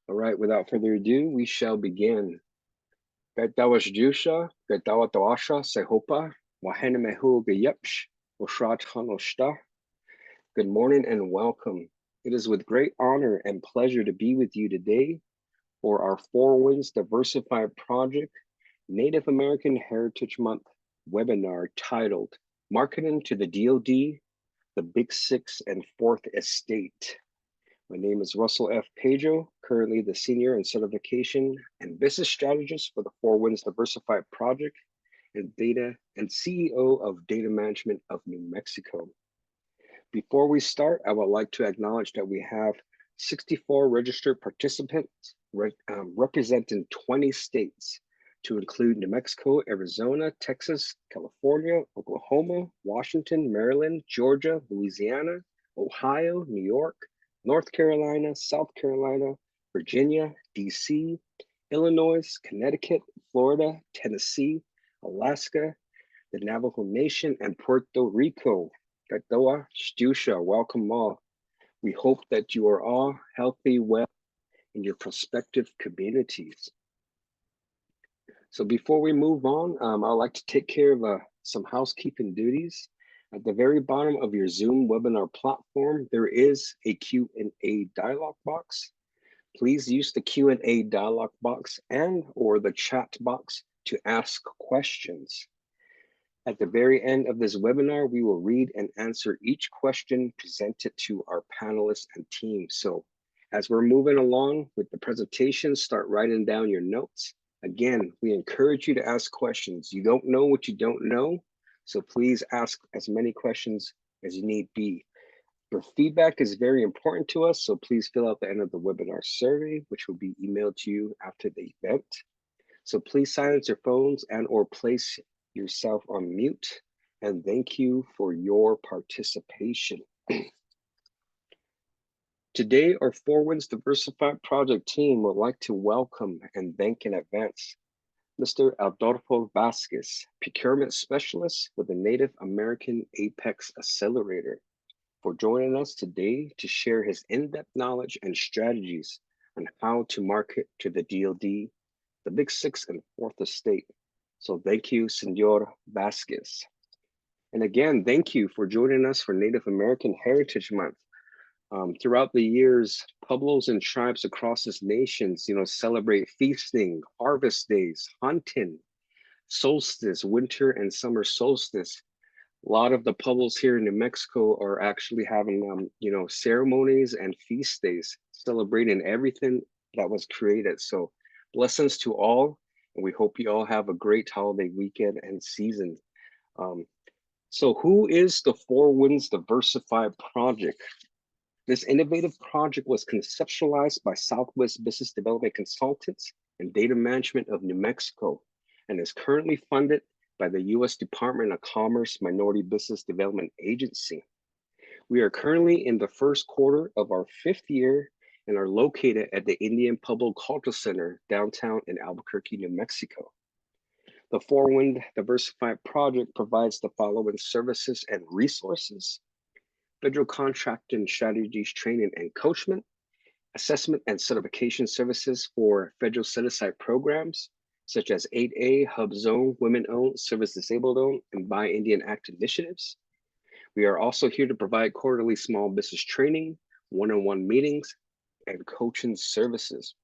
All right, without further ado, we shall begin. Gatawash Jusha, Gatawa Tawasha, Sehopa, Wahenemehu Gayepsh, Washrat Hanoshta. Good morning and welcome. It is with great honor and pleasure to be with you today for our Four Winds Diversified Project Native American Heritage Month webinar titled Marketing to the DoD, the Big Six and Fourth Estate. My name is Russell F. Pedro, currently the Senior in Certification and Business Strategist for the Four Winds Diversified Project and CEO of Data Management of New Mexico. Before we start, I would like to acknowledge that we have 64 registered participants representing 20 states, to include New Mexico, Arizona, Texas, California, Oklahoma, Washington, Maryland, Georgia, Louisiana, Ohio, New York, North Carolina, South Carolina, Virginia, DC, Illinois, Connecticut, Florida, Tennessee, Alaska, the Navajo Nation, and Puerto Rico. Katoa, Stusha, welcome all. We hope that you are all healthy, well, in your prospective communities. So before we move on, I'd like to take care of some housekeeping duties. At the very bottom of your Zoom webinar platform, there is a Q&A dialog box. Please use the Q&A dialog box and or the chat box to ask questions. At the very end of this webinar, we will read and answer each question presented to our panelists and team. So as we're moving along with the presentation, start writing down your notes. Again, we encourage you to ask questions. You don't know what you don't know, so please ask as many questions as you need be. Your feedback is very important to us, so please fill out the end of the webinar survey, which will be emailed to you after the event. So please silence your phones and or place yourself on mute, and thank you for your participation. Today, our Four Winds Diversified Project team would like to welcome and thank in advance Mr. Adolfo Vasquez, Procurement Specialist with the Native American Apex Accelerator, for joining us today to share his in-depth knowledge and strategies on how to market to the DoD, the Big Six and Fourth Estate. So thank you, Senor Vasquez. And again, thank you for joining us for Native American Heritage Month. Throughout the years, pueblos and tribes across this nation, celebrate feasting, harvest days, hunting, solstice, winter and summer solstice. A lot of the pueblos here in New Mexico are actually having, ceremonies and feast days, celebrating everything that was created. So blessings to all, and we hope you all have a great holiday weekend and season. So who is the Four Winds Diversified Project? This innovative project was conceptualized by Southwest Business Development Consultants and Data Management of New Mexico, and is currently funded by the U.S. Department of Commerce Minority Business Development Agency. We are currently in the first quarter of our 5th year and are located at the Indian Pueblo Cultural Center downtown in Albuquerque, New Mexico. The Four Wind Diversified Project provides the following services and resources: federal contracting strategies, training and coachment, assessment and certification services for federal set-aside programs, such as 8A, Hub Zone, Women-Owned, Service Disabled-Owned, and Buy Indian Act initiatives. We are also here to provide quarterly small business training, one-on-one meetings, and coaching services.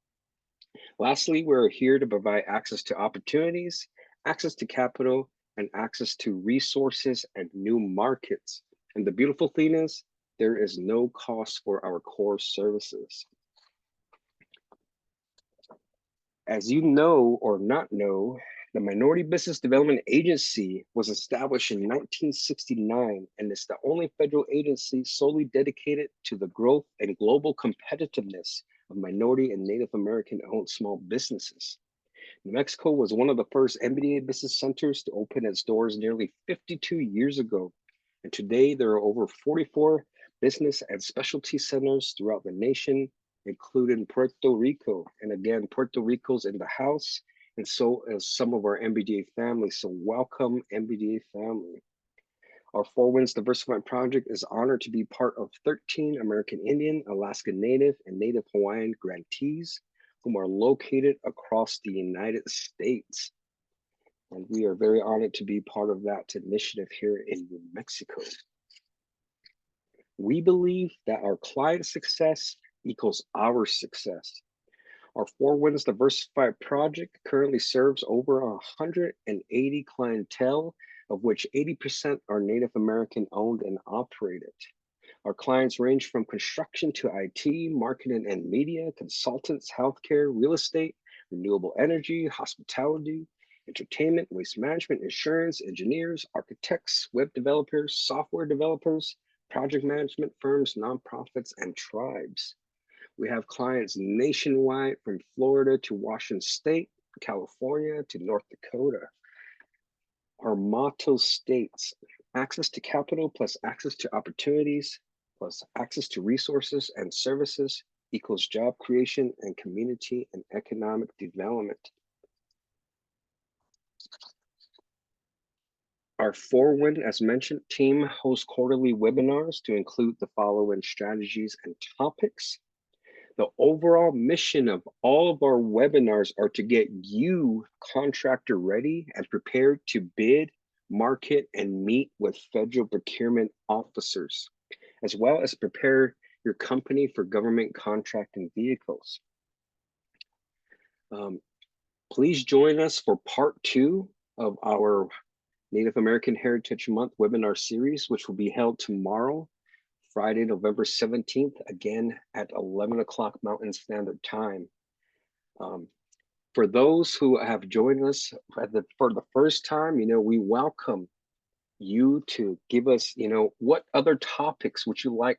Lastly, we're here to provide access to opportunities, access to capital, and access to resources and new markets. And the beautiful thing is, there is no cost for our core services. As you know or not know, the Minority Business Development Agency was established in 1969 and is the only federal agency solely dedicated to the growth and global competitiveness of minority and Native American-owned small businesses. New Mexico was one of the first MBDA business centers to open its doors nearly 52 years ago. And today there are over 44 business and specialty centers throughout the nation, including Puerto Rico. And again, Puerto Rico's in the house, and so is some of our MBDA family. So welcome, MBDA family. Our Four Winds Diversified Project is honored to be part of 13 American Indian, Alaska Native, and Native Hawaiian grantees whom are located across the United States. And we are very honored to be part of that initiative here in New Mexico. We believe that our client success equals our success. Our Four Winds Diversified project currently serves over 180 clientele, of which 80% are Native American owned and operated. Our clients range from construction to IT, marketing and media, consultants, healthcare, real estate, renewable energy, hospitality, entertainment, waste management, insurance, engineers, architects, web developers, software developers, project management firms, nonprofits, and tribes. We have clients nationwide from Florida to Washington State, California to North Dakota. Our motto states, access to capital plus access to opportunities plus access to resources and services equals job creation and community and economic development. Our Four Wind, as mentioned, team hosts quarterly webinars to include the following strategies and topics. The overall mission of all of our webinars are to get you contractor ready and prepared to bid, market, and meet with federal procurement officers, as well as prepare your company for government contracting vehicles. Please join us for part 2 of our Native American Heritage Month webinar series, which will be held tomorrow, Friday, November 17th, again at 11 o'clock Mountain Standard Time. For those who have joined us for the first time, we welcome you to give us, what other topics would you like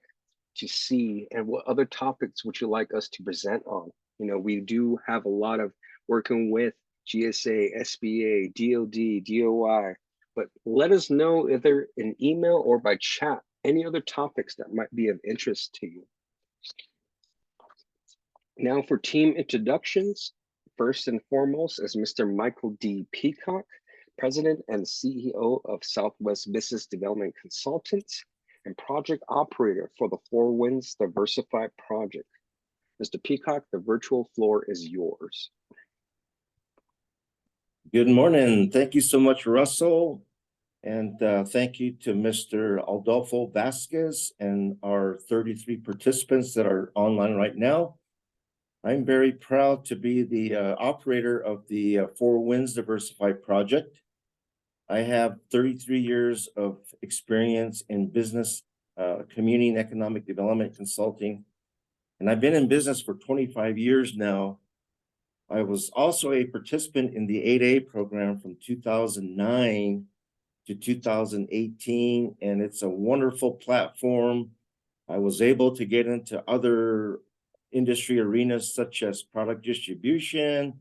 to see and what other topics would you like us to present on? We do have a lot of working with GSA, SBA, DoD, DOI, but let us know either in email or by chat any other topics that might be of interest to you. Now for team introductions, first and foremost is Mr. Michael D. Peacock, President and CEO of Southwest Business Development Consultants and Project Operator for the Four Winds Diversified Project. Mr. Peacock, the virtual floor is yours. Good morning. Thank you so much, Russell. And thank you to Mr. Adolfo Vasquez and our 33 participants that are online right now. I'm very proud to be the operator of the Four Winds Diversified project. I have 33 years of experience in business, community and economic development consulting, and I've been in business for 25 years now. I was also a participant in the 8A program from 2009 to 2018, and it's a wonderful platform. I was able to get into other industry arenas such as product distribution.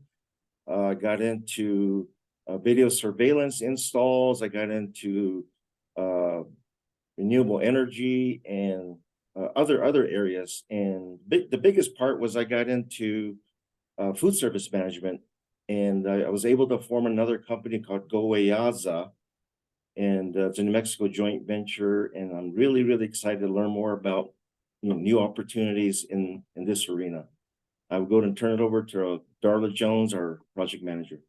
I got into video surveillance installs. I got into renewable energy and other areas. And the biggest part was I got into food service management, and I was able to form another company called Goeyaza, and it's a New Mexico joint venture, and I'm really, really excited to learn more about new opportunities in this arena. I will go and turn it over to Darla Jones, our project manager.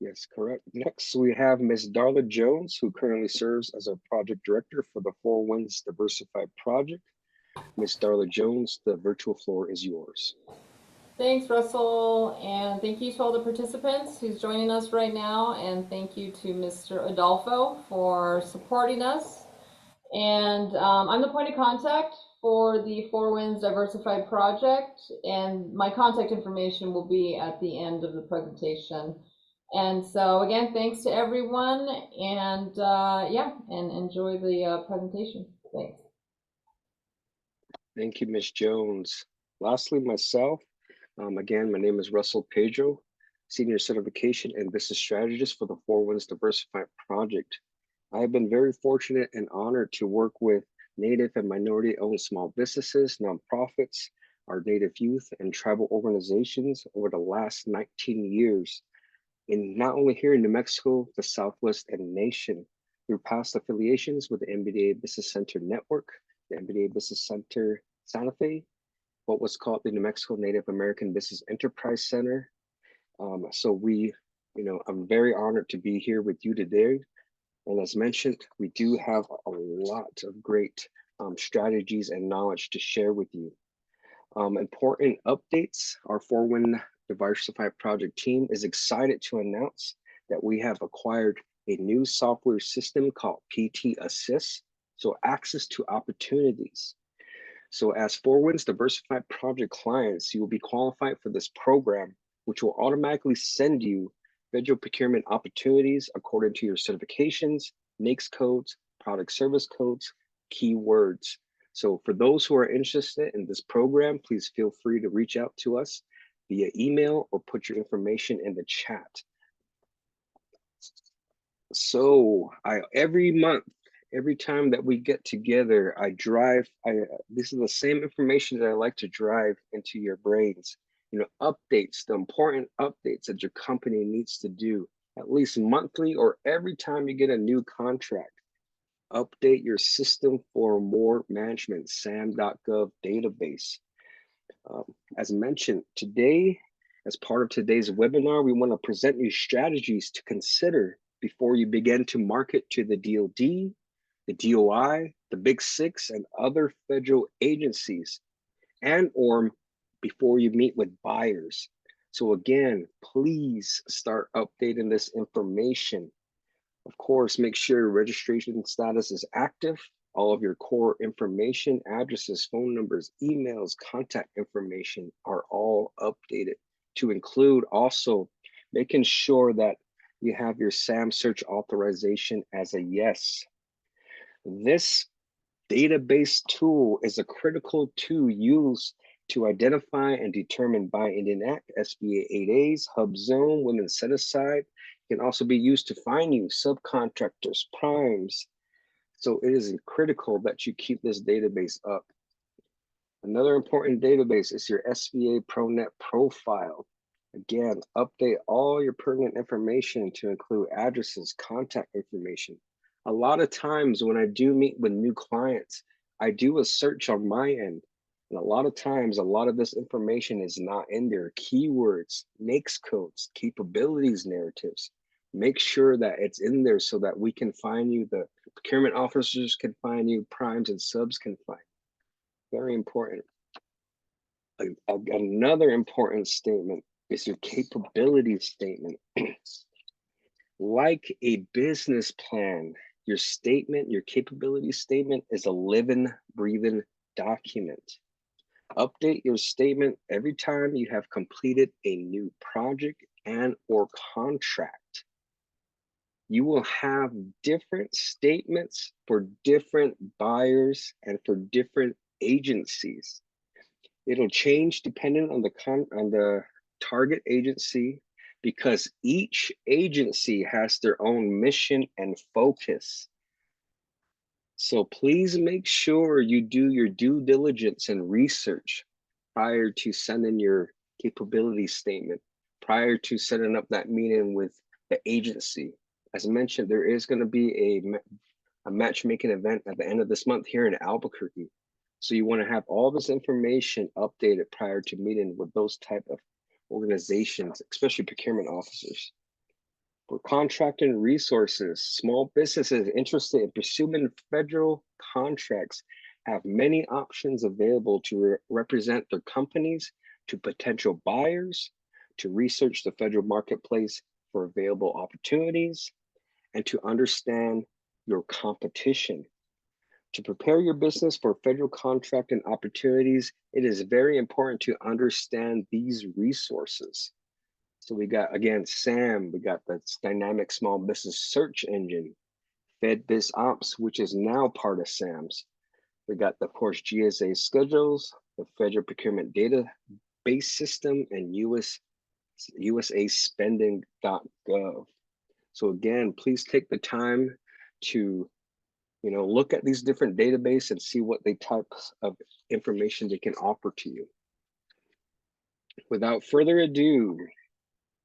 Yes, correct. Next, we have Ms. Darla Jones, who currently serves as a project director for the Four Winds Diversified project. Ms. Darla Jones, the virtual floor is yours. Thanks, Russell, and thank you to all the participants who's joining us right now, and thank you to Mr. Adolfo for supporting us. And I'm the point of contact for the Four Winds Diversified project, and my contact information will be at the end of the presentation. And so again, thanks to everyone, and and enjoy the presentation. Thanks. Thank you, Ms. Jones. Lastly, myself, again, my name is Russell Pedro, Senior Certification and Business Strategist for the Four Winds Diversified project. I have been very fortunate and honored to work with Native and minority-owned small businesses, nonprofits, our Native youth, and tribal organizations over the last 19 years, in not only here in New Mexico, the Southwest, and nation, through past affiliations with the MBDA Business Center Network, the MBDA Business Center Santa Fe, what was called the New Mexico Native American Business Enterprise Center. So I'm very honored to be here with you today. And as mentioned, we do have a lot of great strategies and knowledge to share with you. Important updates, our 4WIN Diversified project team is excited to announce that we have acquired a new software system called PT Assist, so access to opportunities. So as 4WIN's Diversified project clients, you will be qualified for this program, which will automatically send you federal procurement opportunities according to your certifications, NAICS codes, product service codes, keywords. So for those who are interested in this program, please feel free to reach out to us via email or put your information in the chat. So every month, every time that we get together, this is the same information that I like to drive into your brains. Updates, the important updates that your company needs to do at least monthly or every time you get a new contract. Update your system for more management, sam.gov database. As mentioned, today, as part of today's webinar, we want to present you strategies to consider before you begin to market to the DoD, the DOI, the Big Six, and other federal agencies, or before you meet with buyers. So again, please start updating this information. Of course, make sure your registration status is active. All of your core information, addresses, phone numbers, emails, contact information are all updated, to include also making sure that you have your SAM search authorization as a yes. This database tool is a critical tool used to identify and determine by Indian Act, SBA 8As, Hub Zone, Women Set Aside. It can also be used to find you subcontractors, primes. So it is critical that you keep this database up. Another important database is your SBA ProNet profile. Again, update all your pertinent information to include addresses, contact information. A lot of times when I do meet with new clients, I do a search on my end. And a lot of times, a lot of this information is not in there. Keywords, NAICS codes, capabilities narratives. Make sure that it's in there so that we can find you, the procurement officers can find you, primes and subs can find you. Very important. Another important statement is your capability statement. Like a business plan, your statement, your capability statement is a living, breathing document. Update your statement every time you have completed a new project and or contract. You will have different statements for different buyers and for different agencies. It'll change depending on the target agency, because each agency has their own mission and focus. So please make sure you do your due diligence and research prior to sending your capability statement, prior to setting up that meeting with the agency. As mentioned, there is going to be a matchmaking event at the end of this month here in Albuquerque. So you want to have all this information updated prior to meeting with those type of organizations, especially procurement officers. For contracting resources, small businesses interested in pursuing federal contracts have many options available to represent their companies to potential buyers, to research the federal marketplace for available opportunities, and to understand your competition. To prepare your business for federal contracting opportunities, it is very important to understand these resources. So we got, again, SAM, we got the Dynamic Small Business Search Engine, FedBizOps, which is now part of SAM's. We got, of course, GSA schedules, the Federal Procurement Database System, and USA Spending.gov. So again, please take the time to look at these different databases and see what types of information they can offer to you. Without further ado,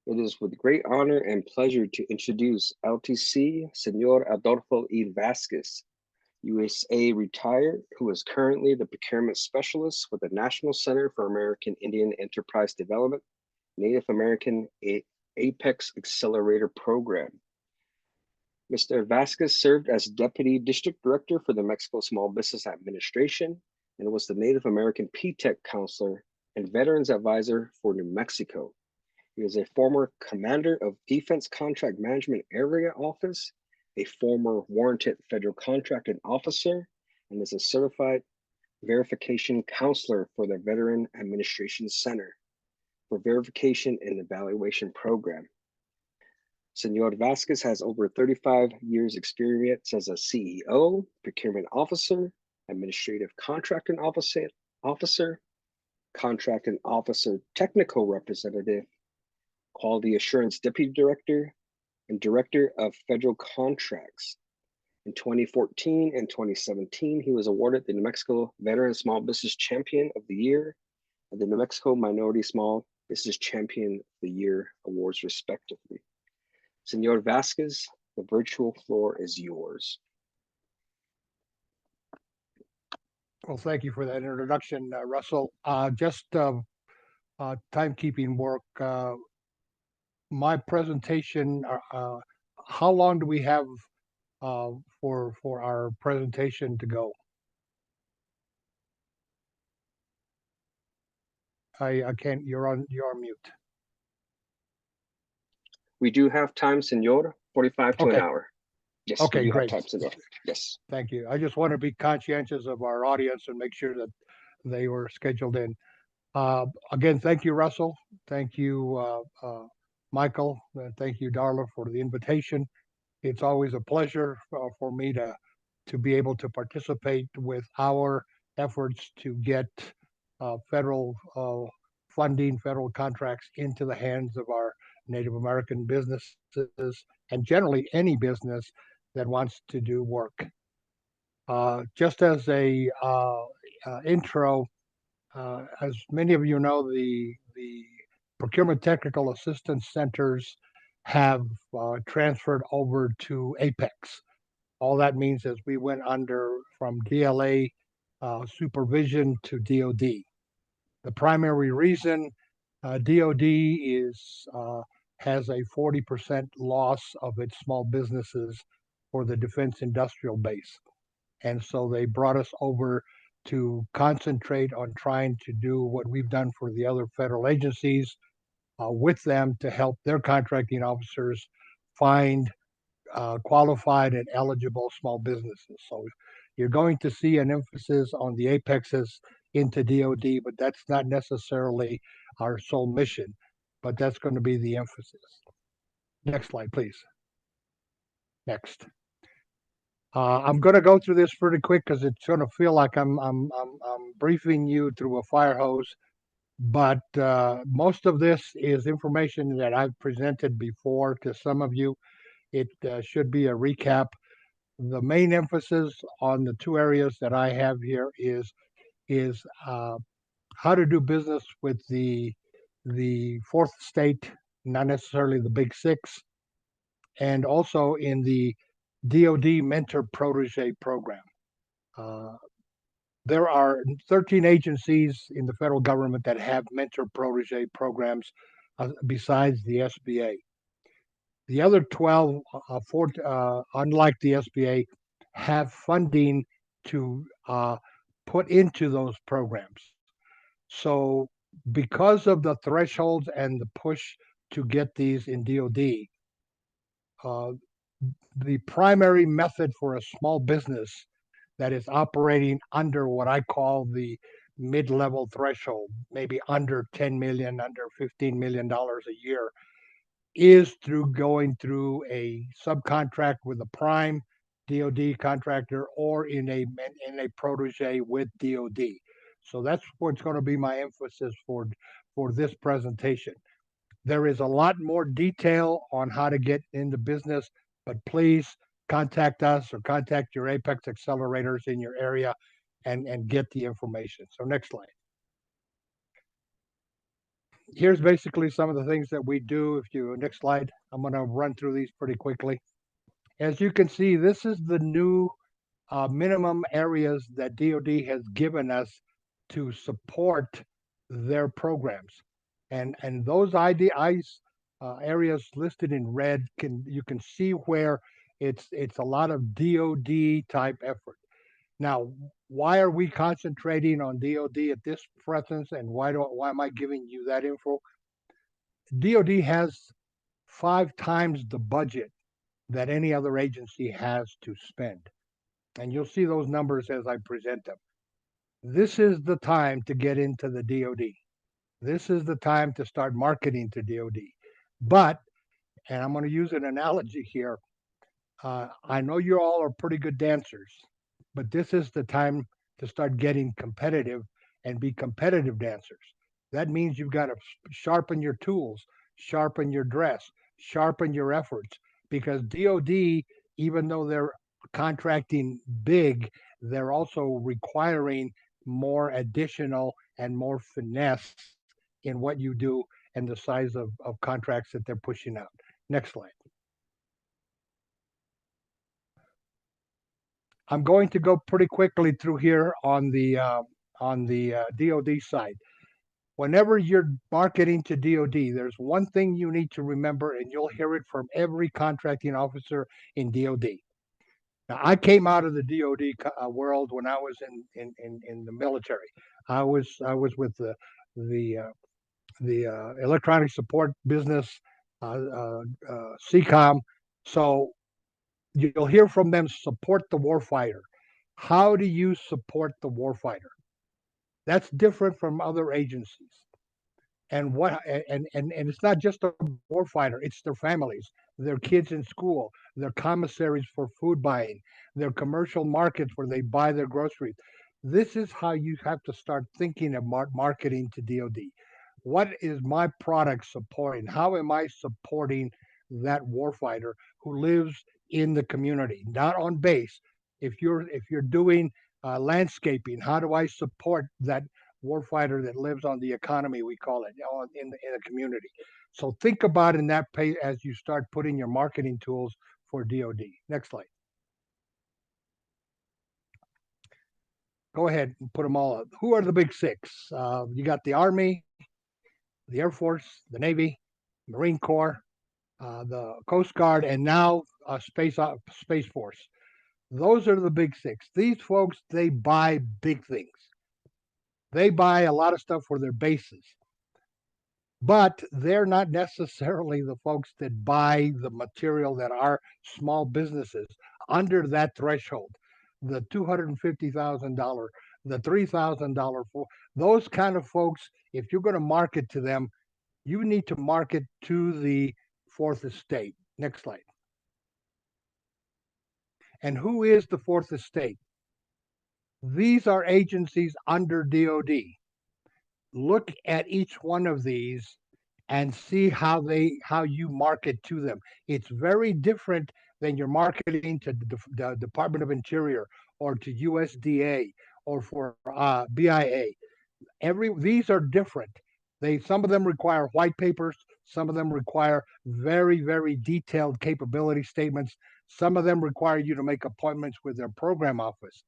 it is with great honor and pleasure to introduce LTC Senor Adolfo E. Vasquez, USA retired, who is currently the Procurement Specialist with the National Center for American Indian Enterprise Development, Native American Apex Accelerator Program. Mr. Vasquez served as Deputy District Director for the Mexico Small Business Administration and was the Native American PTEC Counselor and Veterans Advisor for New Mexico. He is a former Commander of Defense Contract Management Area Office, a former Warranted Federal Contracting Officer, and is a Certified Verification Counselor for the Veteran Administration Center for Verification and Evaluation Program. Senor Vasquez has over 35 years experience as a CEO, Procurement Officer, Administrative Contracting Officer, Contracting Officer Technical Representative, Quality Assurance Deputy Director, and Director of Federal Contracts. In 2014 and 2017, he was awarded the New Mexico Veteran Small Business Champion of the Year and the New Mexico Minority Small Business Champion of the Year awards, respectively. Senor Vasquez, the virtual floor is yours. Well, thank you for that introduction, Russell. Just timekeeping work. My presentation, how long do we have for our presentation to go? I can't, you're on mute. We do have time, Senor, 45 to an hour. Yes, okay, we do great. have time, Senor. Yes. Thank you. I just want to be conscientious of our audience and make sure that they were scheduled in. Again, thank you, Russell. Thank you, Michael. Thank you, Darla, for the invitation. It's always a pleasure for me to be able to participate with our efforts to get federal funding, federal contracts into the hands of our Native American businesses and generally any business that wants to do work. Just as a intro, as many of you know, the Procurement Technical Assistance Centers have transferred over to Apex. All that means is we went under from DLA supervision to DoD. The primary reason DoD has a 40% loss of its small businesses for the defense industrial base. And so they brought us over to concentrate on trying to do what we've done for the other federal agencies with them to help their contracting officers find qualified and eligible small businesses. So you're going to see an emphasis on the apexes into DoD, but that's not necessarily our sole mission, but that's going to be the emphasis. Next slide, please. Next. I'm going to go through this pretty quick because it's going to feel like I'm briefing you through a fire hose, but most of this is information that I've presented before to some of you. It should be a recap. The main emphasis on the two areas that I have here is how to do business with the fourth state, not necessarily the big six, and also in the DoD Mentor Protege Program. There are 13 agencies in the federal government that have mentor protege programs besides the SBA. The other 12, unlike the SBA, have funding to put into those programs. So because of the thresholds and the push to get these in DoD, the primary method for a small business that is operating under what I call the mid-level threshold, maybe under 10 million, under $15 million a year, is through going through a subcontract with a prime DoD contractor or in a protege with DoD. So that's what's going to be my emphasis for this presentation. There is a lot more detail on how to get into business, but please contact us or contact your Apex accelerators in your area and get the information. So next slide. Here's basically some of the things that we do. Next slide, I'm going to run through these pretty quickly. As you can see, this is the new minimum areas that DoD has given us to support their programs, and those IDIs areas listed in red you can see where it's a lot of DoD type effort. Now, why are we concentrating on DoD at this presence, and why am I giving you that info? DoD has 5 times the budget that any other agency has to spend. And you'll see those numbers as I present them. This is the time to get into the DoD. This is the time to start marketing to DoD. But, and I'm going to use an analogy here, I know you all are pretty good dancers, but this is the time to start getting competitive and be competitive dancers. That means you've got to sharpen your tools, sharpen your dress, sharpen your efforts, because DoD, even though they're contracting big, they're also requiring more additional and more finesse in what you do and the size of contracts that they're pushing out. Next slide. I'm going to go pretty quickly through here on the DoD side. Whenever you're marketing to DoD, there's one thing you need to remember, and you'll hear it from every contracting officer in DoD. Now, I came out of the DoD world when I was in the military. I was with the electronic support business, CCOM. So you'll hear from them, support the warfighter. How do you support the warfighter? That's different from other agencies. And it's not just a warfighter, it's their families, their kids in school, their commissaries for food buying, their commercial markets where they buy their groceries. This is how you have to start thinking of marketing to DoD. What is my product supporting? How am I supporting that warfighter who lives in the community, not on base? If you're doing landscaping, how do I support that warfighter that lives on the economy, we call it, in the community? So think about in that pay as you start putting your marketing tools for DoD. Next slide. Go ahead and put them all up. Who are the big six? You got the Army, the Air Force, the Navy, Marine Corps, the Coast Guard, and now Space Force. Those are the big six. These folks, they buy big things. They buy a lot of stuff for their bases, but they're not necessarily the folks that buy the material that are small businesses under that threshold, the $250,000, the $3,000. Those kind of folks, if you're going to market to them, you need to market to the fourth estate. Next slide. And who is the fourth estate? These are agencies under DoD. Look at each one of these and see how you market to them. It's very different than your marketing to the Department of Interior or to USDA or for BIA. These are different. Some of them require white papers. Some of them require very, very detailed capability statements. Some of them require you to make appointments with their program office.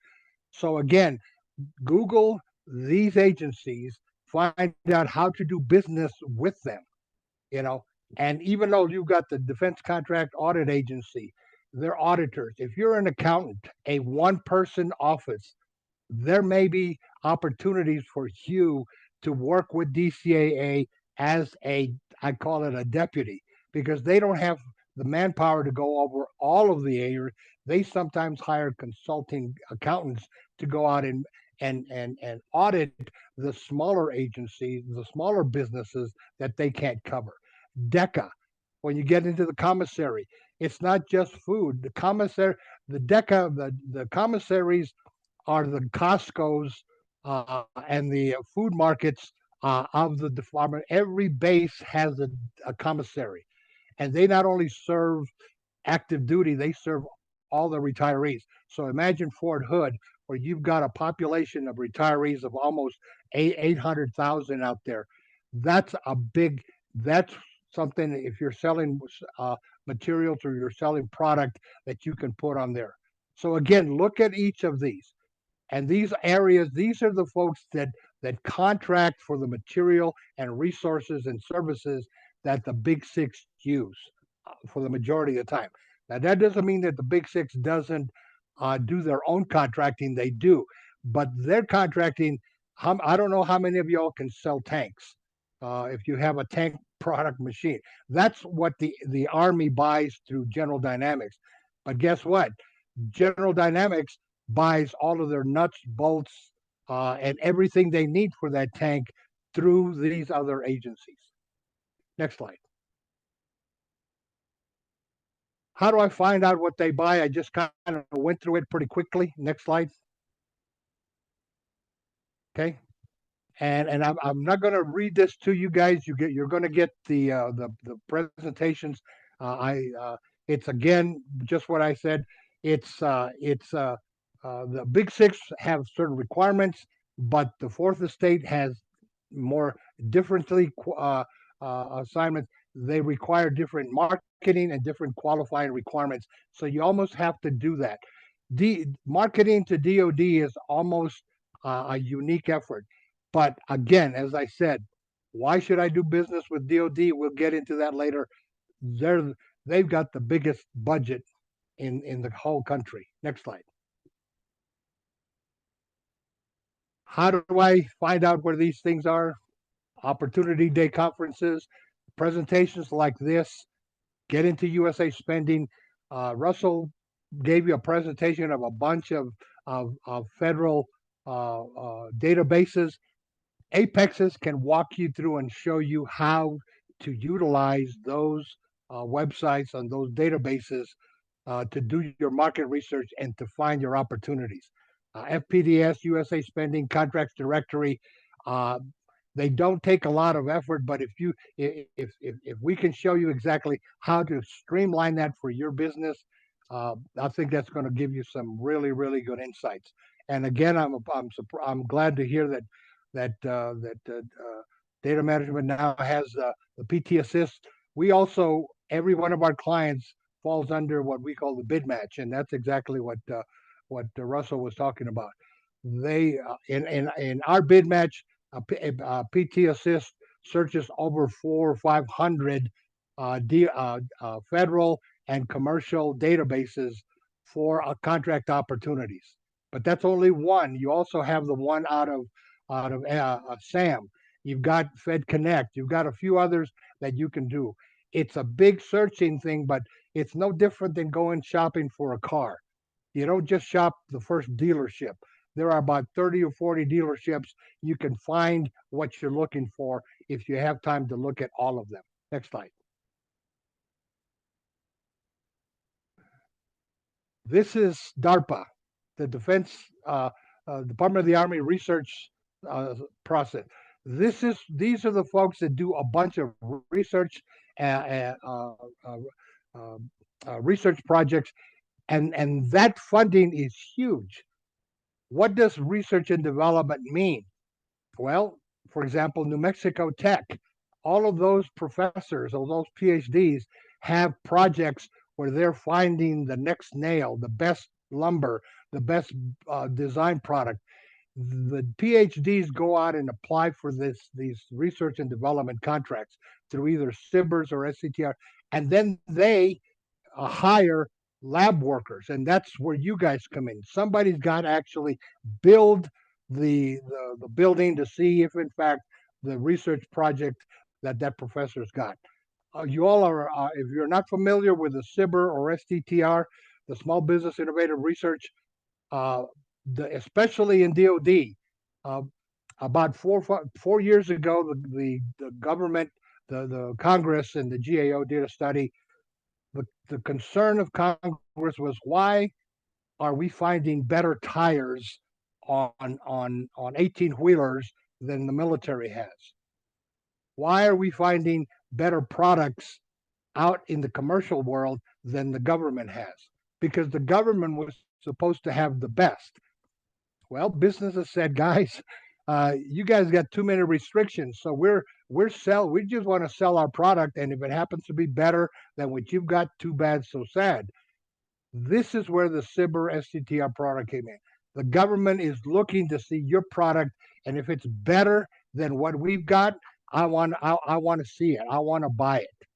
So again, Google these agencies, find out how to do business with them, and even though you've got the Defense Contract Audit Agency, they're auditors. If you're an accountant, a one-person office, there may be opportunities for you to work with DCAA as I call it a deputy, because they don't have the manpower to go over all of the areas. They sometimes hire consulting accountants to go out and audit the smaller agencies, the smaller businesses that they can't cover. DECA, when you get into the commissary, it's not just food. The commissary, the DECA, the commissaries are the Costco's and the food markets of the department. Every base has a commissary, and they not only serve active duty, they serve all the retirees. So imagine Fort Hood, where you've got a population of retirees of almost 800,000 out there. That's something, if you're selling materials or you're selling product, that you can put on there. So again, look at each of these. And these areas, these are the folks that contract for the material and resources and services that the Big Six use for the majority of the time. Now, that doesn't mean that the Big Six doesn't do their own contracting. They do, but their contracting. I don't know how many of y'all can sell tanks. If you have a tank product machine, that's what the Army buys through General Dynamics. But guess what? General Dynamics buys all of their nuts, bolts, and everything they need for that tank through these other agencies. Next slide. How do I find out what they buy? I just kind of went through it pretty quickly. Next slide. Okay. And I'm not going to read this to you guys. You're going to get the presentations. It's again just what I said. It's the Big Six have certain requirements, but the Fourth Estate has more differently assignments. They require different marketing and different qualifying requirements. So you almost have to do that. Marketing to DoD is almost a unique effort. But again, as I said, why should I do business with DoD? We'll get into that later. They've got the biggest budget in the whole country. Next slide. How do I find out where these things are? Opportunity Day conferences, presentations like this, get into USA Spending. Russell gave you a presentation of a bunch of federal databases. Apexes can walk you through and show you how to utilize those websites and those databases to do your market research and to find your opportunities. FPDS, USA Spending, Contracts Directory, they don't take a lot of effort, but if we can show you exactly how to streamline that for your business, I think that's going to give you some really, really good insights. And again, I'm glad to hear that data management now has the PT Assist. We also, every one of our clients falls under what we call the bid match, and that's exactly what Russell was talking about. They in our bid match, PT Assist searches over 400 or 500 federal and commercial databases for contract opportunities. But that's only one. You also have the one out of SAM. You've got Fed Connect. You've got a few others that you can do. It's a big searching thing, but it's no different than going shopping for a car. You don't just shop the first dealership. There are about 30 or 40 dealerships. You can find what you're looking for if you have time to look at all of them. Next slide. This is DARPA, the Defense Department of the Army Research process. These are the folks that do a bunch of research research projects, and that funding is huge. What does research and development mean? Well, for example, New Mexico Tech, all of those professors or those PhDs have projects where they're finding the next nail, the best lumber, the best design product. The PhDs go out and apply for these research and development contracts through either SBIRs or SCTR, and then they hire lab workers, and that's where you guys come in. Somebody's got to actually build the building to see if, in fact, the research project that professor's got. You all are, if you're not familiar with the SBIR or STTR, the Small Business Innovative Research, especially in DoD, about 4 years ago, the government, the Congress, and the GAO did a study. The concern of Congress was, why are we finding better tires on 18-wheelers than the military has? Why are we finding better products out in the commercial world than the government has? Because the government was supposed to have the best. Well, businesses said, guys, you guys got too many restrictions, so we just want to sell our product, and if it happens to be better than what you've got, too bad, so sad. This is where the SBIR STTR product came in. The government is looking to see your product, and if it's better than what we've got, I want to see it. I want to buy it.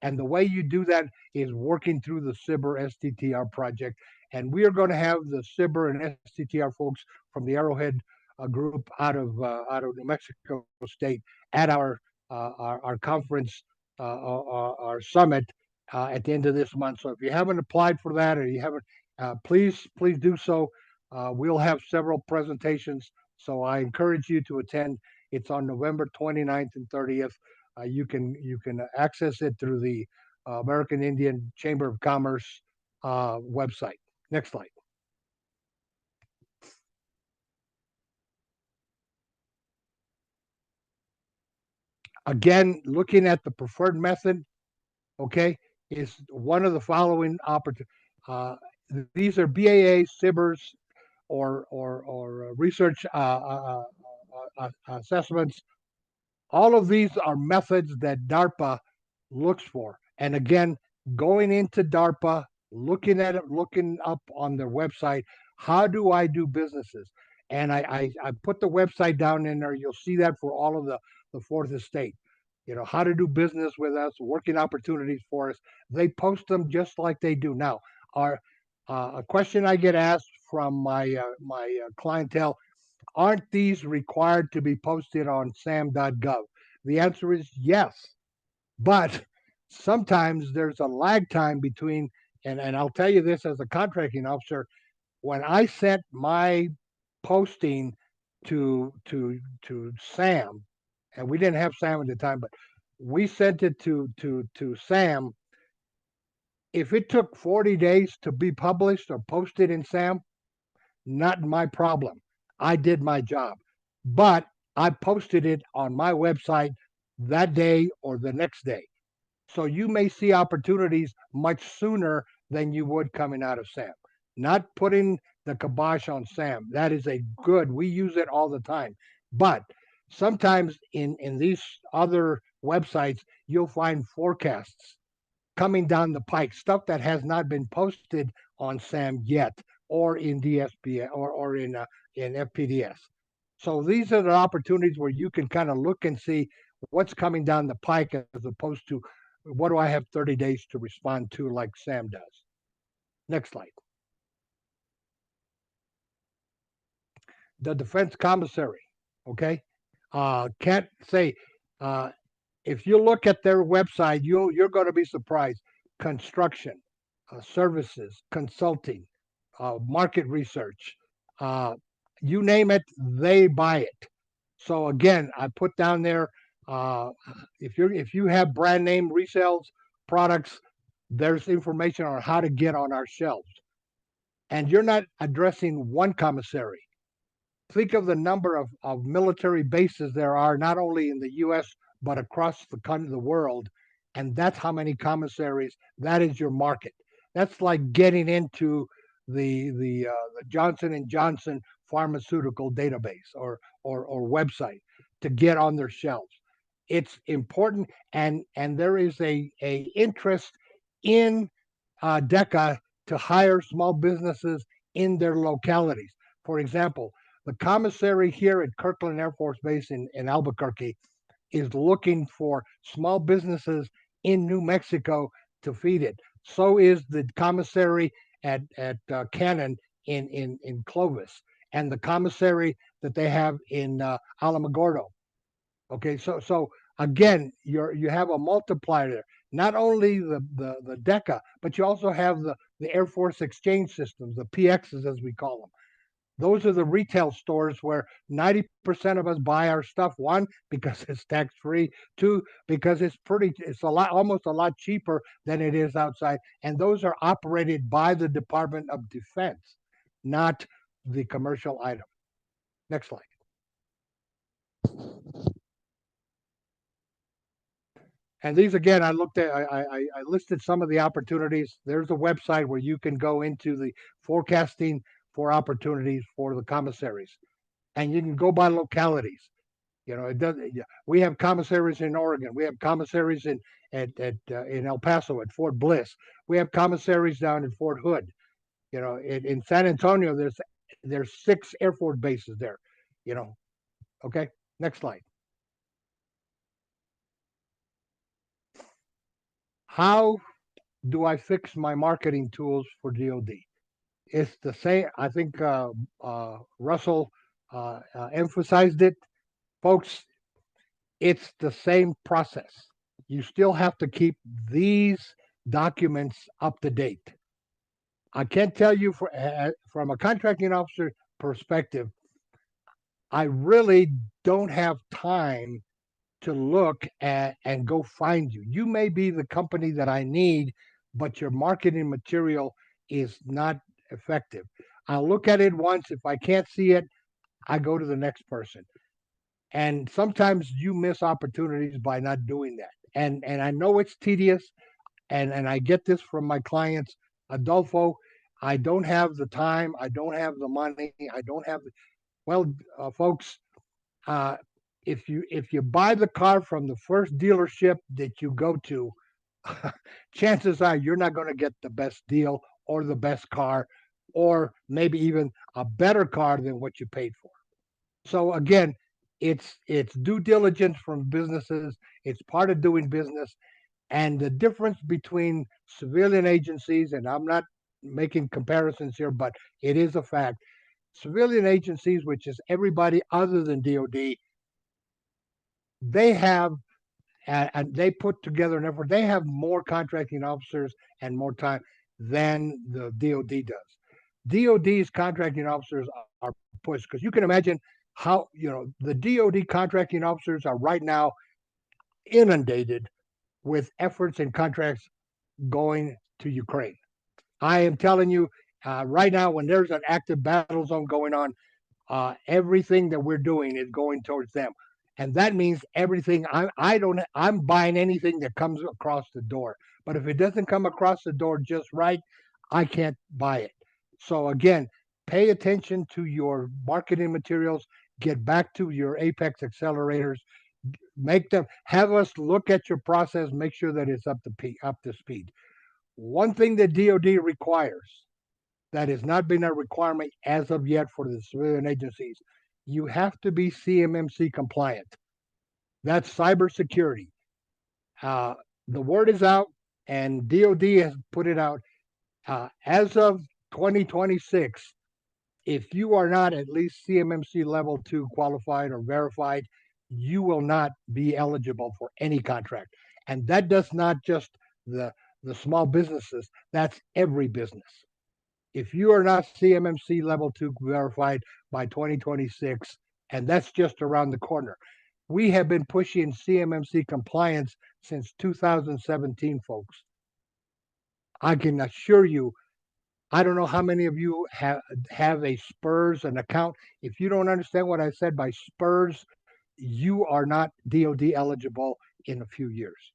And the way you do that is working through the SBIR STTR project. And we are going to have the SBIR and STTR folks from the Arrowhead group out of New Mexico State at our conference, our summit at the end of this month. So if you haven't applied for that, or you haven't, please do so. We'll have several presentations, so I encourage you to attend. It's on November 29th and 30th. You can access it through the American Indian Chamber of Commerce website. Next slide. Again, looking at the preferred method, okay, is one of the following opportunities. These are BAA, SBIRs, or research assessments. All of these are methods that DARPA looks for. And again, going into DARPA, looking at it, looking up on their website, how do I do businesses? And I put the website down in there. You'll see that for all of the fourth estate. You know, how to do business with us, working opportunities for us. They post them just like they do now. A question I get asked from my clientele: aren't these required to be posted on sam.gov? The answer is yes, but sometimes there's a lag time between, and I'll tell you this as a contracting officer, when I sent my posting to Sam, and we didn't have Sam at the time, but we sent it to Sam. If it took 40 days to be published or posted in Sam, not my problem. I did my job, but I posted it on my website that day or the next day. So you may see opportunities much sooner than you would coming out of SAM. Not putting the kibosh on SAM. That is a good, we use it all the time. But sometimes in these other websites, you'll find forecasts coming down the pike, stuff that has not been posted on SAM yet, or in DSP, or in FPDS. So these are the opportunities where you can kind of look and see what's coming down the pike, as opposed to what do I have 30 days to respond to, like Sam does. Next slide. The defense commissary, okay? Can't say, if you look at their website, you're going to be surprised. Construction, services, consulting, market research, you name it, they buy it. So again, I put down there, if you have brand name resales products, there's information on how to get on our shelves. And you're not addressing one commissary. Think of the number of military bases there are, not only in the U.S., but across the world. And that's how many commissaries, that is your market. That's like getting into the Johnson & Johnson pharmaceutical database or website to get on their shelves. It's important, and there is a interest in DECA to hire small businesses in their localities. For example, the commissary here at Kirkland Air Force Base in Albuquerque is looking for small businesses in New Mexico to feed it. So is the commissary at Cannon in Clovis, and the commissary that they have in Alamogordo. Okay, so again, you have a multiplier there. Not only the DECA, but you also have the Air Force exchange systems, the PXs as we call them. Those are the retail stores where 90% of us buy our stuff. One, because it's tax-free. Two, because it's almost a lot cheaper than it is outside. And those are operated by the Department of Defense, not the commercial item. Next slide. And these, again, I listed some of the opportunities. There's a website where you can go into the forecasting for opportunities for the commissaries, and you can go by localities. You know, we have commissaries in Oregon. We have commissaries in El Paso at Fort Bliss. We have commissaries down in Fort Hood. You know, in San Antonio, there's 6 Air Force bases there. You know, okay. Next slide. How do I fix my marketing tools for DoD? It's the same. I think Russell emphasized it, folks. It's the same process. You still have to keep these documents up to date. I can't tell you from a contracting officer perspective, I really don't have time to look at and go find you. You may be the company that I need, but your marketing material is not effective. I'll look at it once. If I can't see it, I go to the next person. And sometimes you miss opportunities by not doing that. And I know it's tedious, and I get this from my clients. Adolfo, I don't have the time, I don't have the money, I don't have the, well, folks, uh, if you buy the car from the first dealership that you go to, chances are you're not going to get the best deal or the best car, or maybe even a better car than what you paid for. So again, it's due diligence from businesses. It's part of doing business, and the difference between civilian agencies, and I'm not making comparisons here, but it is a fact. Civilian agencies, which is everybody other than DoD, they have and they put together an effort. They have more contracting officers and more time than the DoD does. DoD's contracting officers are pushed because you can imagine how, you know, the DoD contracting officers are right now inundated with efforts and contracts going to Ukraine. I am telling you, right now, when there's an active battle zone going on, everything that we're doing is going towards them, and that means everything. I'm buying anything that comes across the door. But if it doesn't come across the door just right, I can't buy it. So again, pay attention to your marketing materials. Get back to your Apex accelerators. Make them have us look at your process. Make sure that it's up to speed. One thing that DoD requires that has not been a requirement as of yet for the civilian agencies, you have to be CMMC compliant. That's cybersecurity. The word is out, and DoD has put it out. As of 2026, if you are not at least CMMC level 2 qualified or verified, you will not be eligible for any contract. And that does not just the small businesses, that's every business. If you are not CMMC level 2 verified by 2026, and that's just around the corner. We have been pushing CMMC compliance since 2017, folks. I can assure you, I don't know how many of you have a Spurs, an account. If you don't understand what I said by Spurs, you are not DoD eligible in a few years,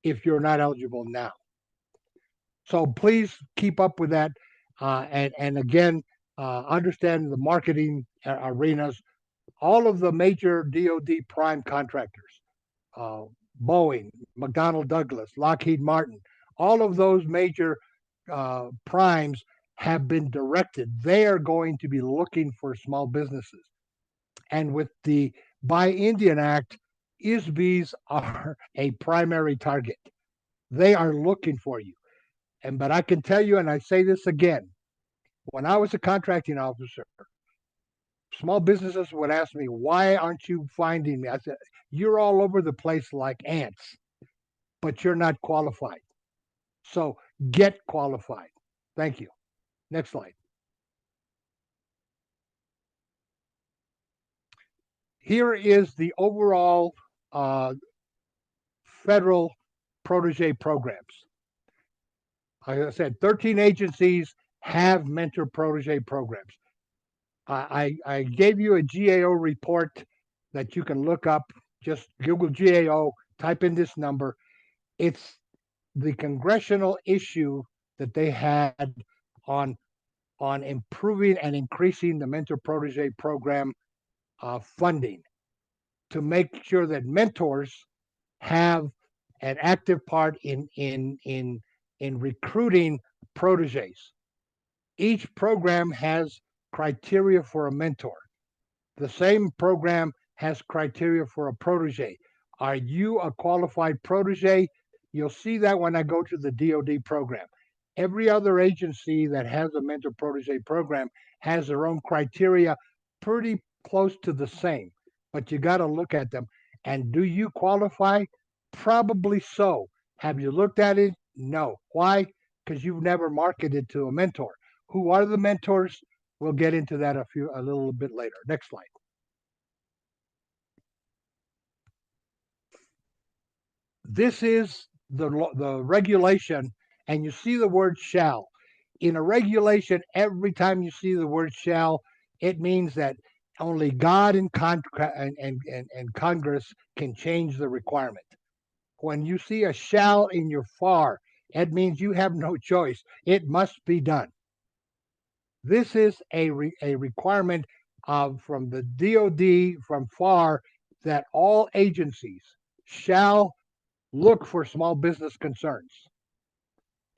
if you're not eligible now. So please keep up with that. And again, understand the marketing arenas. All of the major DoD prime contractors, Boeing, McDonnell Douglas, Lockheed Martin, all of those major primes have been directed. They are going to be looking for small businesses. And with the Buy Indian Act, ISBs are a primary target. They are looking for you. But I can tell you, and I say this again, when I was a contracting officer, small businesses would ask me, why aren't you finding me? I said, you're all over the place like ants, but you're not qualified. So get qualified. Thank you. Next slide. Here is the overall federal protege programs. Like I said, 13 agencies have mentor protege programs. I gave you a GAO report that you can look up. Just Google GAO, type in this number. It's the congressional issue that they had on improving and increasing the mentor protege program funding to make sure that mentors have an active part in recruiting proteges. Each program has criteria for a mentor. The same program has criteria for a protege. Are you a qualified protege? You'll see that when I go to the DoD program. Every other agency that has a mentor protege program has their own criteria, pretty close to the same, but you got to look at them. And do you qualify? Probably so. Have you looked at it? No. Why? Because you've never marketed to a mentor. Who are the mentors? We'll get into that a little bit later. Next slide. This is the regulation, and you see the word shall. In a regulation, every time you see the word shall, it means that only God and Congress can change the requirement. When you see a shall in your FAR, it means you have no choice. It must be done. This is a requirement from the DoD, from FAR, that all agencies shall look for small business concerns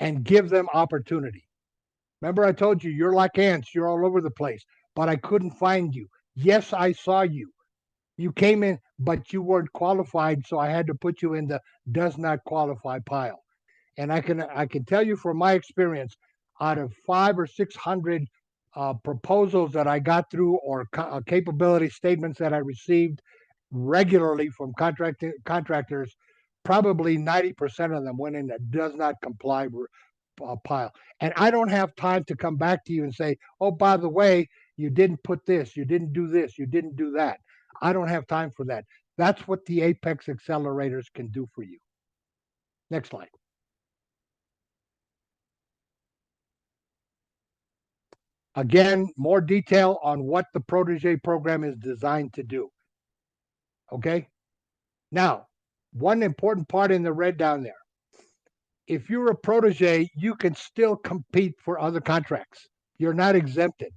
and give them opportunity. Remember, I told you, you're like ants, you're all over the place, but I couldn't find you. Yes, I saw you. You came in, but you weren't qualified, so I had to put you in the does not qualify pile. And I can tell you from my experience, out of 500 or 600 proposals that I got through, or capability statements that I received regularly from contractors, probably 90% of them went in that does not comply pile. And I don't have time to come back to you and say, oh, by the way, you didn't put this, you didn't do this, you didn't do that. I don't have time for that. That's what the Apex accelerators can do for you. Next slide. Again, more detail on what the protege program is designed to do. Okay. Now, one important part in the red down there. If you're a protege, you can still compete for other contracts. You're not exempted.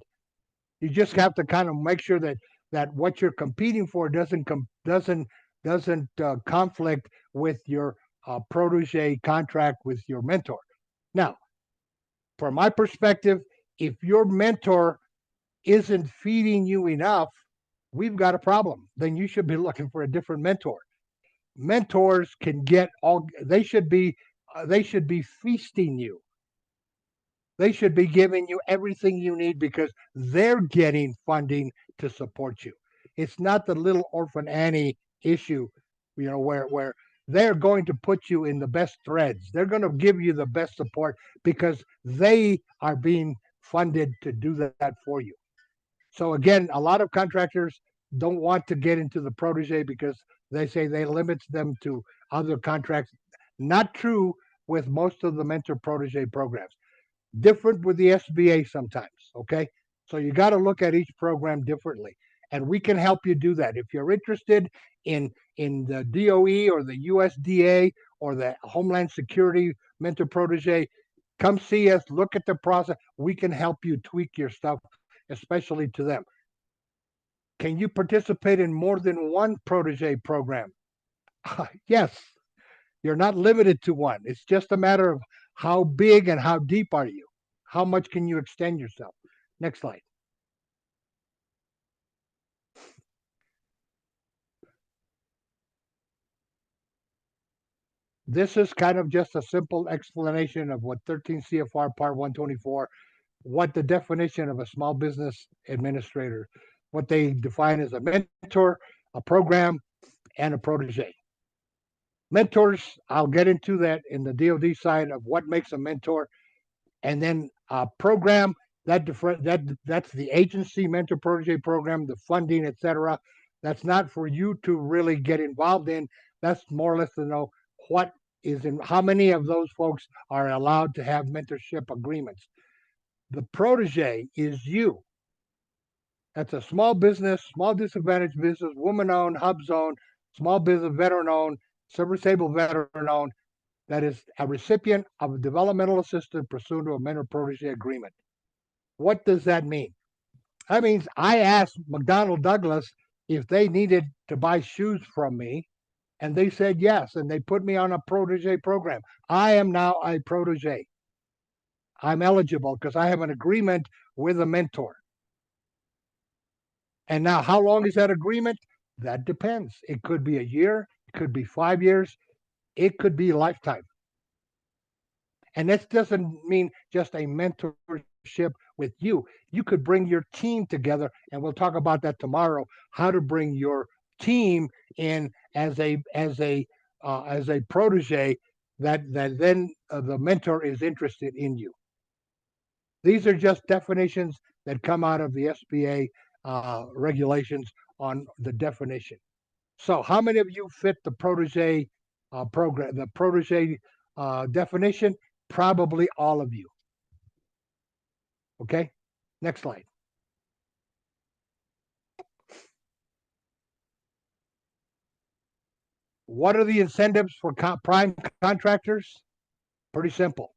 You just have to kind of make sure that what you're competing for doesn't conflict with your protege contract with your mentor. Now, from my perspective, if your mentor isn't feeding you enough, we've got a problem. Then you should be looking for a different mentor. Mentors can get all, they should be feasting you. They should be giving you everything you need because they're getting funding to support you. It's not the little Orphan Annie issue, where they're going to put you in the best threads. They're going to give you the best support because they are being funded to do that for you. So again, a lot of contractors don't want to get into the protege because they say they limit them to other contracts. Not true with most of the mentor protege programs. Different with the SBA sometimes, okay? So you got to look at each program differently. And we can help you do that. If you're interested in the DOE or the USDA or the Homeland Security mentor protege, come see us, look at the process. We can help you tweak your stuff, especially to them. Can you participate in more than one protege program? Yes. You're not limited to one. It's just a matter of how big and how deep are you? How much can you extend yourself? Next slide. This is kind of just a simple explanation of what 13 CFR Part 124, what the definition of a small business administrator, what they define as a mentor, a program, and a protege. Mentors, I'll get into that in the DoD side of what makes a mentor, and then a program that's the agency mentor protege program, the funding, etc. That's not for you to really get involved in. That's more or less to know what is in, how many of those folks are allowed to have mentorship agreements. The protege is you. That's a small business, small disadvantaged business, woman-owned, hub-owned, small business, veteran-owned, service-able veteran-owned, that is a recipient of a developmental assistance pursuant to a mentor protege agreement. What does that mean? That means I asked McDonnell Douglas if they needed to buy shoes from me, and they said yes, and they put me on a protege program. I am now a protege. I'm eligible because I have an agreement with a mentor. And now, how long is that agreement? That depends. It could be a year, it could be 5 years, it could be lifetime. And this doesn't mean just a mentorship with you. You could bring your team together, and we'll talk about that tomorrow. How to bring your team in as a protege that then the mentor is interested in you. These are just definitions that come out of the SBA regulations on the definition. So, how many of you fit the protege program, the protege definition? Probably all of you. Okay, next slide. What are the incentives for prime contractors? Pretty simple.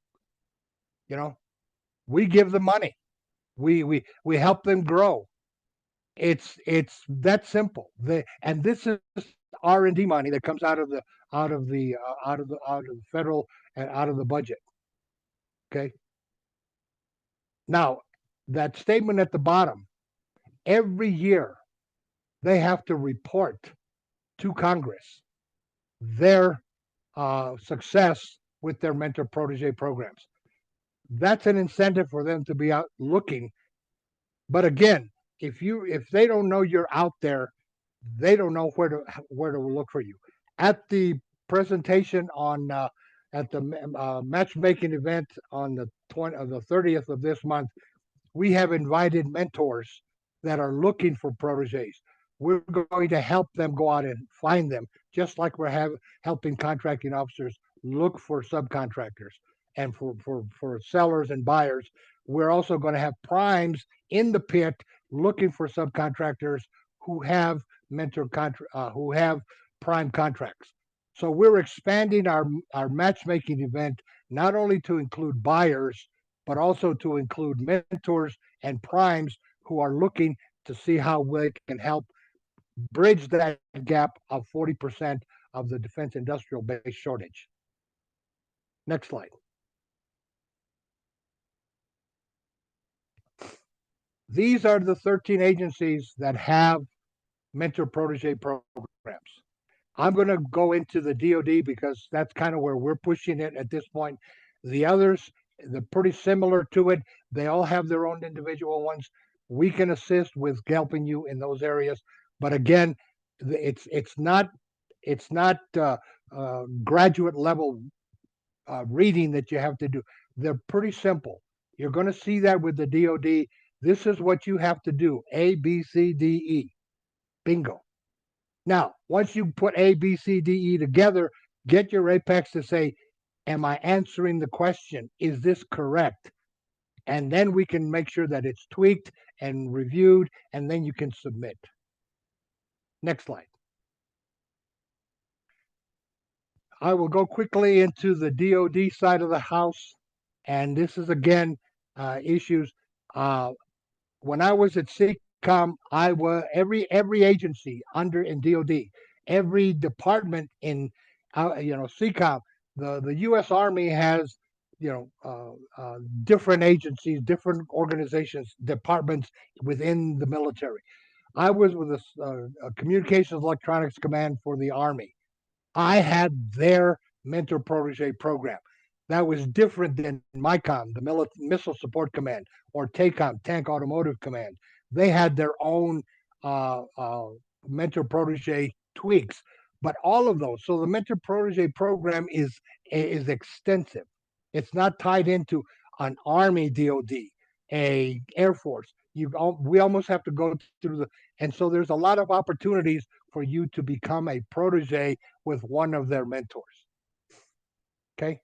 You know, we give them money. We help them grow. It's that simple. And this is R&D money that comes out of the federal and out of the budget. Okay. Now, that statement at the bottom, every year they have to report to Congress their success with their mentor protege programs. That's an incentive for them to be out looking. But again, if they don't know you're out there, they don't know where to look for you. At the presentation on at the matchmaking event on the 30th of this month, we have invited mentors that are looking for proteges. We're going to help them go out and find them, just like we're helping contracting officers look for subcontractors and for sellers and buyers. We're also going to have primes in the pit looking for subcontractors who have who have prime contracts. So we're expanding our matchmaking event not only to include buyers, but also to include mentors and primes who are looking to see how we can help bridge that gap of 40% of the defense industrial base shortage. Next slide. These are the 13 agencies that have mentor protege programs. I'm going to go into the DoD because that's kind of where we're pushing it at this point. The others, they're pretty similar to it. They all have their own individual ones. We can assist with helping you in those areas, but again, it's not graduate level reading that you have to do. They're pretty simple. You're going to see that with the DoD. This is what you have to do: A, B, C, D, E. Bingo. Now, once you put A, B, C, D, E together, get your apex to say, am I answering the question? Is this correct? And then we can make sure that it's tweaked and reviewed, and then you can submit. Next slide. I will go quickly into the DoD side of the house, and this is again issues. When I was at CCOM, I was every agency under in DoD, every department in CCOM. The U.S. Army has different agencies, different organizations, departments within the military. I was with a Communications Electronics Command for the Army. I had their mentor protege program. That was different than MICOM, the Missile Support Command, or TACOM, Tank Automotive Command. They had their own mentor protege tweaks, but all of those. So the mentor protege program is extensive. It's not tied into an Army DoD, a Air Force. We almost have to go through and so there's a lot of opportunities for you to become a protege with one of their mentors. Okay.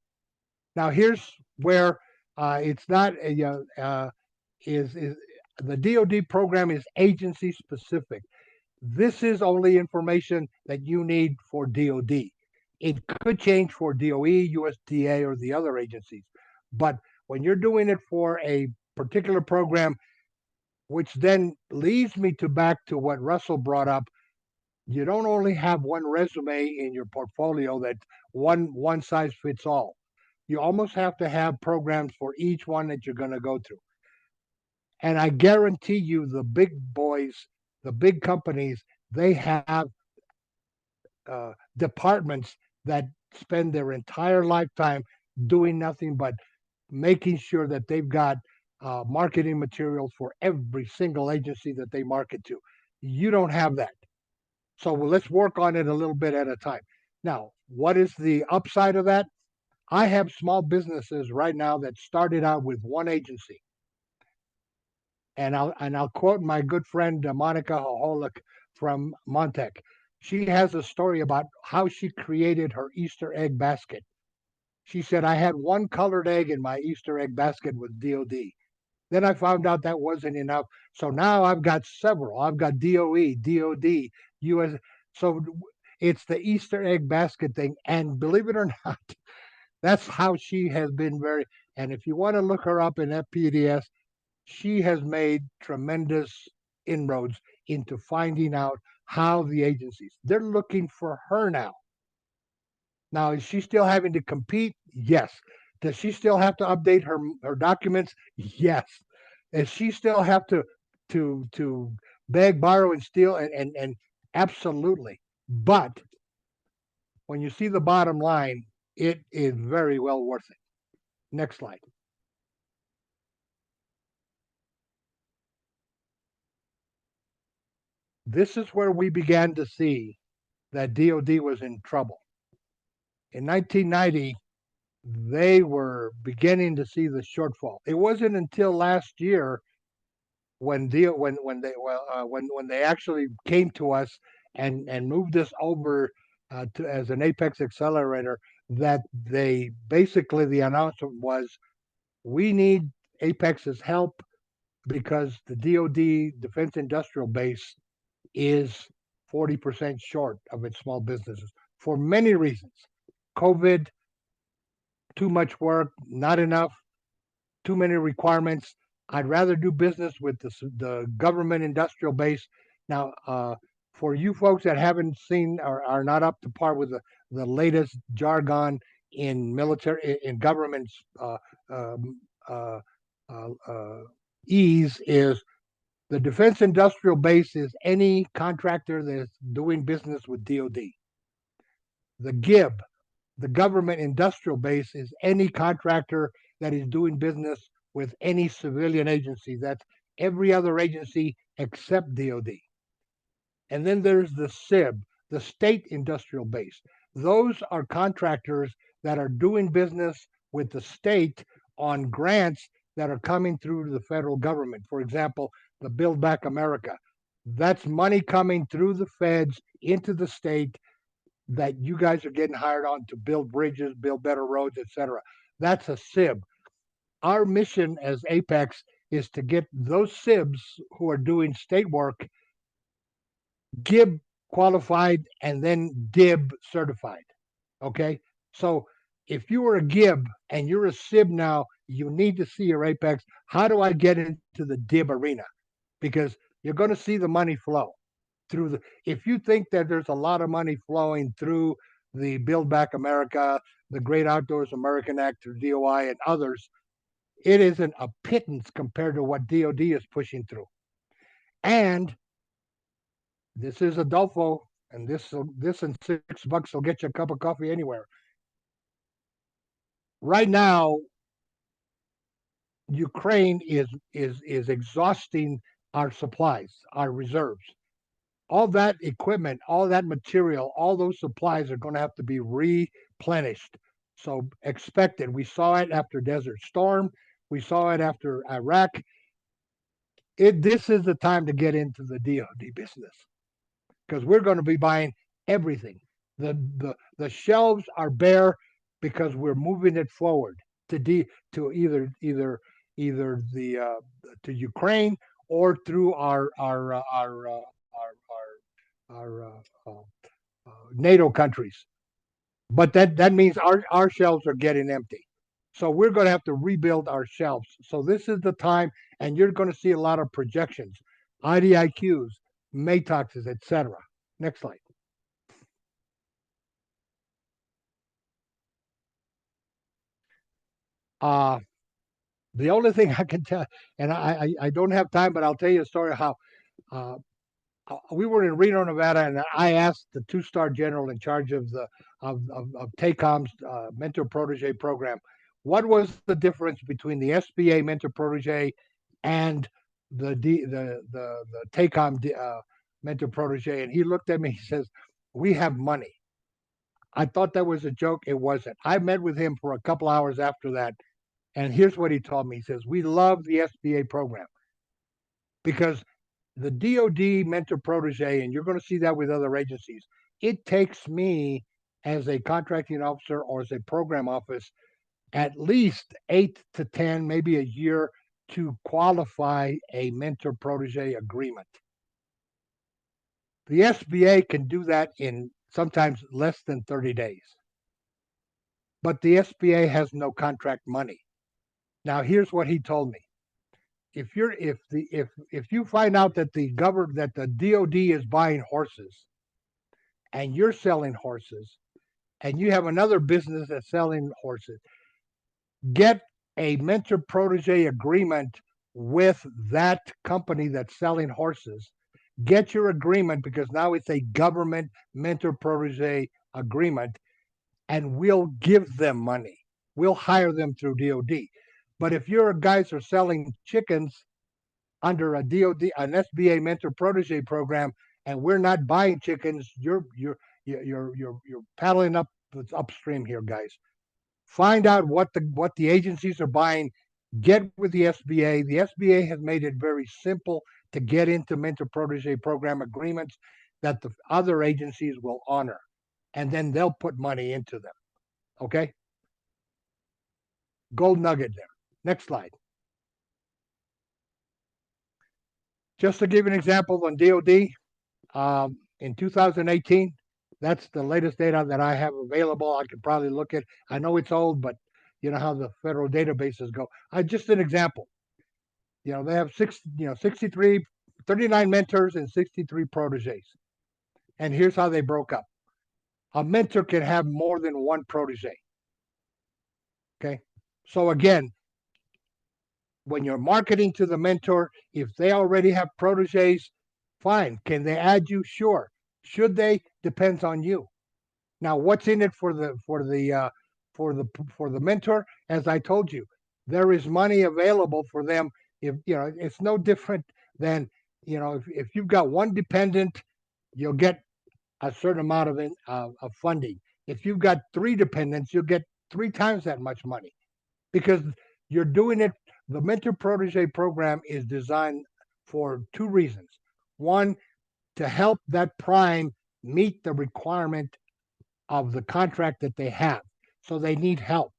Now here's where it's not is the DoD program is agency specific. This is only information that you need for DoD. It could change for DOE, USDA, or the other agencies. But when you're doing it for a particular program, which then leads me back to what Russell brought up, you don't only have one resume in your portfolio that one size fits all. You almost have to have programs for each one that you're going to go through. And I guarantee you, the big boys, the big companies, they have departments that spend their entire lifetime doing nothing but making sure that they've got marketing materials for every single agency that they market to. You don't have that. So let's work on it a little bit at a time. Now, what is the upside of that? I have small businesses right now that started out with one agency. And I'll quote my good friend Monica Hoholek from Montec. She has a story about how she created her Easter egg basket. She said, I had one colored egg in my Easter egg basket with DOD. Then I found out that wasn't enough. So now I've got several. I've got DOE, DOD, US. So it's the Easter egg basket thing. And believe it or not, that's how she has been very. And if you want to look her up in FPDS, she has made tremendous inroads into finding out how the agencies, they're looking for her now. Now, is she still having to compete? Yes. Does she still have to update her documents? Yes. Does she still have to beg, borrow, and steal? And absolutely. But when you see the bottom line, it is very well worth it. Next slide. This is where we began to see that DOD was in trouble. In 1990, they were beginning to see the shortfall. It wasn't until last year when they actually came to us and moved us over to as an Apex Accelerator that they basically the announcement was we need Apex's help because the DoD Defense Industrial Base is 40% short of its small businesses for many reasons. COVID, too much work, not enough, too many requirements. I'd rather do business with the government industrial base. Now, for you folks that haven't seen or are not up to par with the latest jargon in military, in government's um, uh, ease, is the defense industrial base is any contractor that's doing business with DoD. The GIB, the government industrial base, is any contractor that is doing business with any civilian agency. That's every other agency except DoD. And then there's the SIB, the state industrial base. Those are contractors that are doing business with the state on grants that are coming through the federal government. For example, the Build Back America. That's money coming through the feds into the state that you guys are getting hired on to build bridges, build better roads, etc. That's a SIB. Our mission as Apex is to get those SIBs who are doing state work GIB qualified and then DIB certified. Okay, so if you were a GIB and you're a SIB now, you need to see your Apex. How do I get into the DIB arena? Because you're going to see the money flow through the. If you think that there's a lot of money flowing through the Build Back America, the Great Outdoors American Act, or DOI, and others, it isn't a pittance compared to what DoD is pushing through. And this is Adolfo, and this and $6 will get you a cup of coffee anywhere. Right now, Ukraine is exhausting our supplies, our reserves. All that equipment, all that material, all those supplies are going to have to be replenished. So expect it. We saw it after Desert Storm. We saw it after Iraq. This is the time to get into the DoD business because we're going to be buying everything. The shelves are bare because we're moving it forward to either the to Ukraine or through our NATO countries. But that means our shelves are getting empty. So we're going to have to rebuild our shelves. So this is the time, and you're going to see a lot of projections, IDIQs, MATOXs, etc. Next slide. The only thing I can tell, and I don't have time, but I'll tell you a story how we were in Reno, Nevada, and I asked the two-star general in charge of the of TACOM's mentor protege program, what was the difference between the SBA mentor protege and the TACOM mentor protege, and he looked at me. He says, "We have money." I thought that was a joke. It wasn't. I met with him for a couple hours after that, and here's what he told me. He says, "We love the SBA program because the DoD mentor protege, and you're going to see that with other agencies, it takes me as a contracting officer or as a program office at least 8 to 10, maybe a year to qualify a mentor protege agreement. The SBA can do that in sometimes less than 30 days. But the SBA has no contract money. Now here's what he told me. If you find out that the DoD is buying horses and you're selling horses and you have another business that's selling horses, get a mentor protege agreement with that company that's selling horses. Get your agreement because now it's a government mentor protege agreement, and we'll give them money. We'll hire them through DoD. But if your guys are selling chickens under a DoD, an SBA mentor protege program, and we're not buying chickens, you're paddling up upstream here, guys. Find out what the agencies are buying. Get with the SBA. The SBA has made it very simple to get into mentor protege program agreements that the other agencies will honor, and then they'll put money into them. Okay? Gold nugget there. Next slide. Just to give you an example on DoD, in 2018, that's the latest data that I have available. I could probably look at. I know it's old, but you know how the federal databases go. Just an example. You know, they have 39 mentors and 63 proteges. And here's how they broke up. A mentor can have more than one protege. Okay. So again, when you're marketing to the mentor, if they already have proteges, fine. Can they add you? Sure. Should they? Depends on you. Now, what's in it for the mentor? As I told you, there is money available for them. If you know, it's no different than if you've got one dependent, you'll get a certain amount of funding. If you've got 3 dependents, you'll get 3 times that much money because you're doing it. The mentor protege program is designed for 2 reasons. One, to help that prime meet the requirement of the contract that they have. So they need help.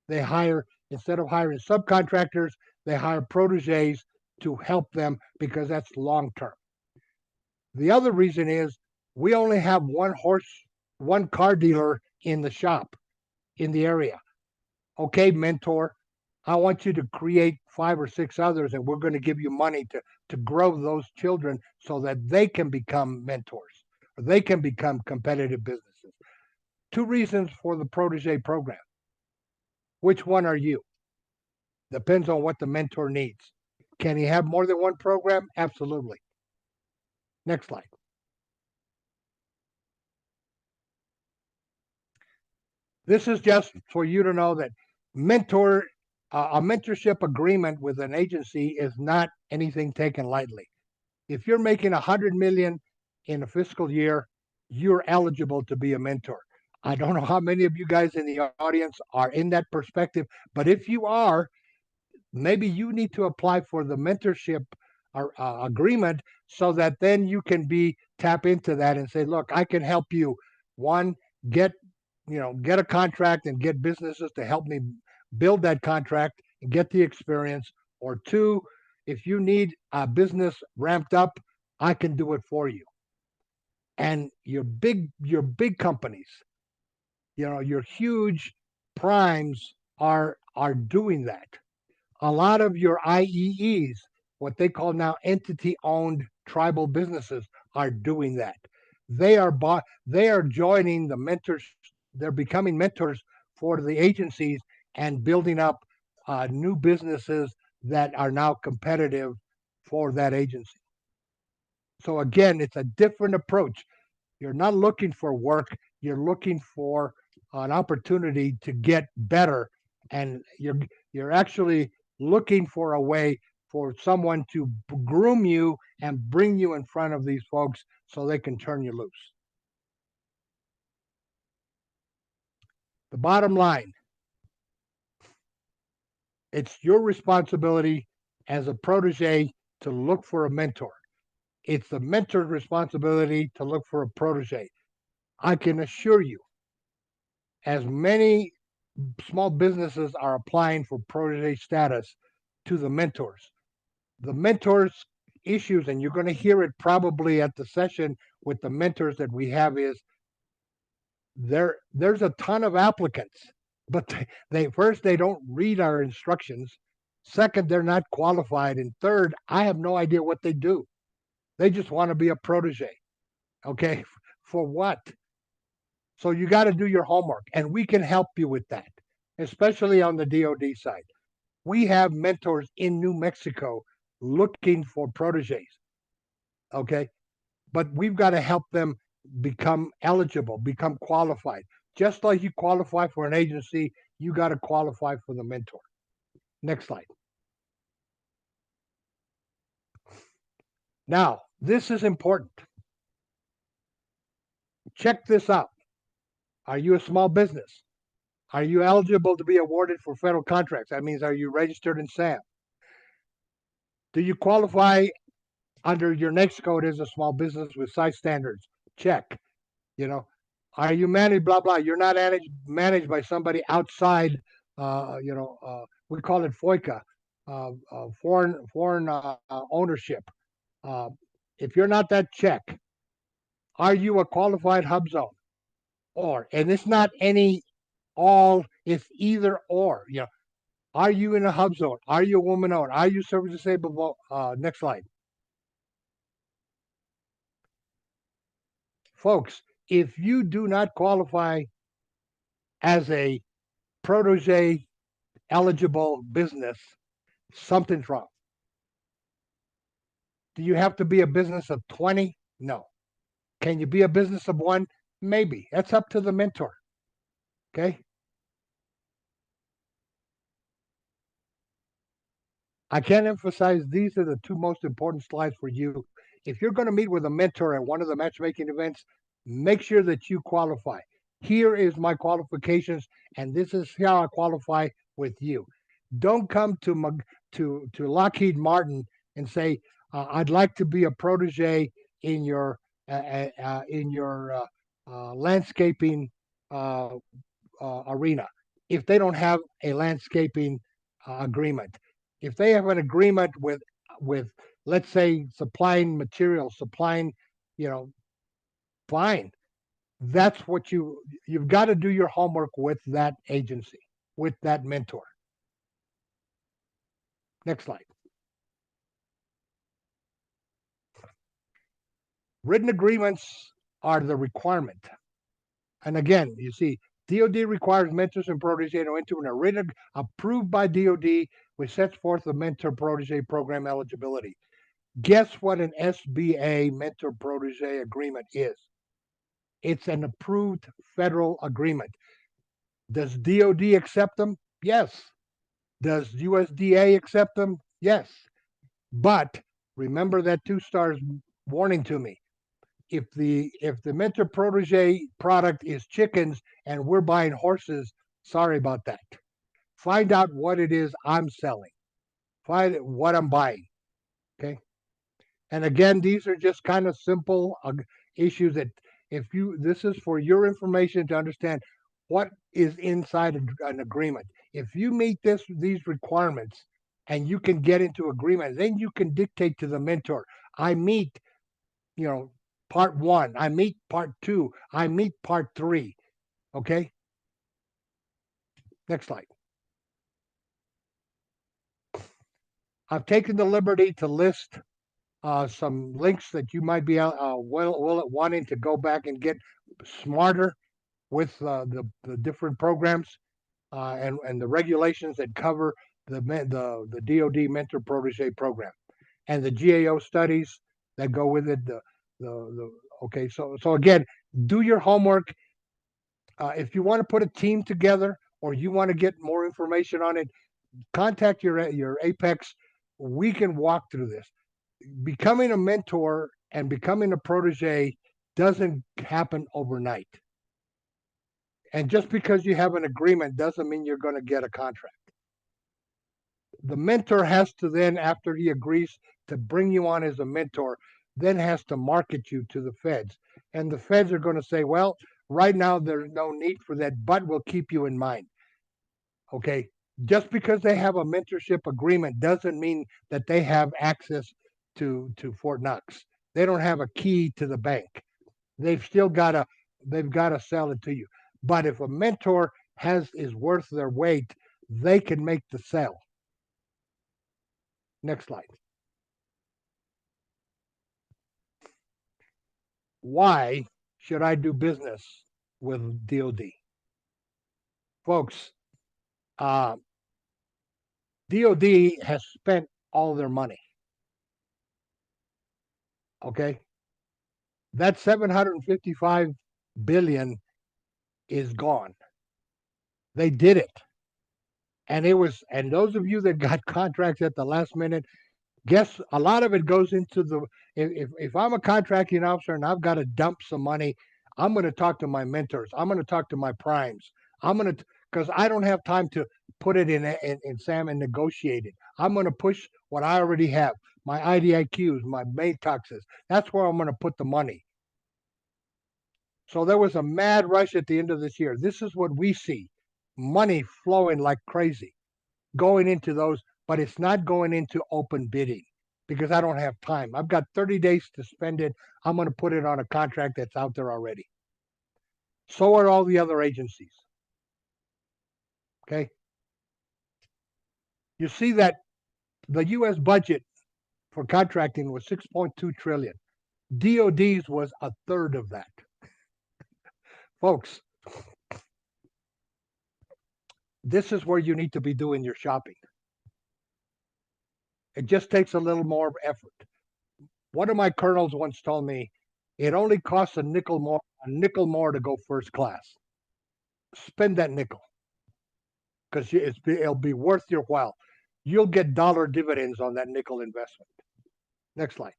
They hire, instead of hiring subcontractors, they hire proteges to help them because that's long term. The other reason is we only have one car dealer in the shop, in the area. Okay, mentor, I want you to create 5 or 6 others, and we're going to give you money to grow those children so that they can become mentors or they can become competitive businesses. 2 reasons for the protege program. Which one are you? Depends on what the mentor needs. Can he have more than one program? Absolutely. Next slide. This is just for you to know that a mentorship agreement with an agency is not anything taken lightly. If you're making $100 million in a fiscal year, you're eligible to be a mentor. I don't know how many of you guys in the audience are in that perspective, but if you are, maybe you need to apply for the mentorship agreement so that then you can tap into that and say, look, I can help you. One, get a contract and get businesses to help me build that contract and get the experience. Or 2, if you need a business ramped up, I can do it for you. And your big companies, your huge primes are doing that. A lot of your IEEs, what they call now entity-owned tribal businesses, are doing that. They are joining the mentors. They're becoming mentors for the agencies and building up new businesses that are now competitive for that agency. So again, it's a different approach. You're not looking for work, you're looking for an opportunity to get better, and you're actually looking for a way for someone to groom you and bring you in front of these folks so they can turn you loose. The bottom line, it's your responsibility as a protege to look for a mentor. It's the mentor's responsibility to look for a protege. I can assure you, as many small businesses are applying for protege status to the mentors. The mentors issues, and you're going to hear it probably at the session with the mentors that we have, is there's a ton of applicants, but they first, they don't read our instructions. Second, they're not qualified. And third, I have no idea what they do. They just want to be a protege. Okay. For what? So you got to do your homework, and we can help you with that, especially on the DoD side. We have mentors in New Mexico looking for proteges. Okay. But we've got to help them become eligible, become qualified. Just like you qualify for an agency, you got to qualify for the mentor. Next slide. Now, this is important. Check this out. Are you a small business? Are you eligible to be awarded for federal contracts? That means, are you registered in SAM? Do you qualify under your next code as a small business with site standards? Check. You know, are you managed, blah, blah. You're not managed by somebody outside, we call it FOICA, foreign ownership. If you're not that, check. Are you a qualified hub zone? Or, and it's not any all, it's either or. You know, are you in a hub zone? Are you a woman owned? Are you service disabled? Next slide. Folks, if you do not qualify as a protege eligible business, something's wrong. Do you have to be a business of 20? No. Can you be a business of 1? Maybe. That's up to the mentor. Okay. I can't emphasize, these are the two most important slides for you. If you're going to meet with a mentor at one of the matchmaking events, make sure that you qualify. Here is my qualifications, and this is how I qualify with you. Don't come to Lockheed Martin and say, I'd like to be a protege in your landscaping arena, if they don't have a landscaping agreement. If they have an agreement with let's say supplying materials, supplying, fine. That's what you've got to do your homework with that agency, with that mentor. Next slide. Written agreements are the requirement. And again, you see, DoD requires mentors and protege to enter in a written approved by DoD, which sets forth the mentor protege program eligibility. Guess what an SBA mentor protege agreement is? It's an approved federal agreement. Does DoD accept them? Yes. Does USDA accept them? Yes. But remember that 2 stars warning to me. If the mentor protege product is chickens and we're buying horses, sorry about that. Find out what it is I'm selling. Find what I'm buying. Okay. And again, these are just kind of simple issues that this is for your information to understand what is inside an agreement. If you meet these requirements and you can get into agreement, then you can dictate to the mentor, I meet, part 1, I meet part 2, I meet part 3. Okay. Next slide. I've taken the liberty to list some links that you might be wanting to go back and get smarter with the different programs and the regulations that cover the DoD Mentor Protege Program, and the GAO studies that go with it. Okay, so again, do your homework. If you want to put a team together or you want to get more information on it, contact your Apex. We can walk through this. Becoming a mentor and becoming a protege doesn't happen overnight. And just because you have an agreement doesn't mean you're going to get a contract. The mentor has to then, after he agrees to bring you on as a mentor, then has to market you to the feds. And the feds are going to say, well, right now there's no need for that, but we'll keep you in mind. Okay. Just because they have a mentorship agreement doesn't mean that they have access to Fort Knox. They don't have a key to the bank. They've got to sell it to you. But if a mentor is worth their weight, they can make the sell. Next slide. Why should I do business with DoD? Folks, DoD has spent all their money. Okay? That $755 billion is gone. They did it. And those of you that got contracts at the last minute, guess a lot of it goes into if I'm a contracting officer and I've got to dump some money, I'm going to talk to my mentors. I'm going to talk to my primes. Because I don't have time to put it in SAM and negotiate it. I'm going to push what I already have, my IDIQs, my MATOXs. That's where I'm going to put the money. So there was a mad rush at the end of this year. This is what we see. Money flowing like crazy, going into those, but it's not going into open bidding because I don't have time. I've got 30 days to spend it. I'm going to put it on a contract that's out there already. So are all the other agencies. Okay. You see that the U.S. budget for contracting was $6.2 trillion. DoD's was a third of that. Folks, this is where you need to be doing your shopping. It just takes a little more effort. One of my colonels once told me it only costs a nickel more to go first class. Spend that nickel because it'll be worth your while. You'll get dollar dividends on that nickel investment. Next slide.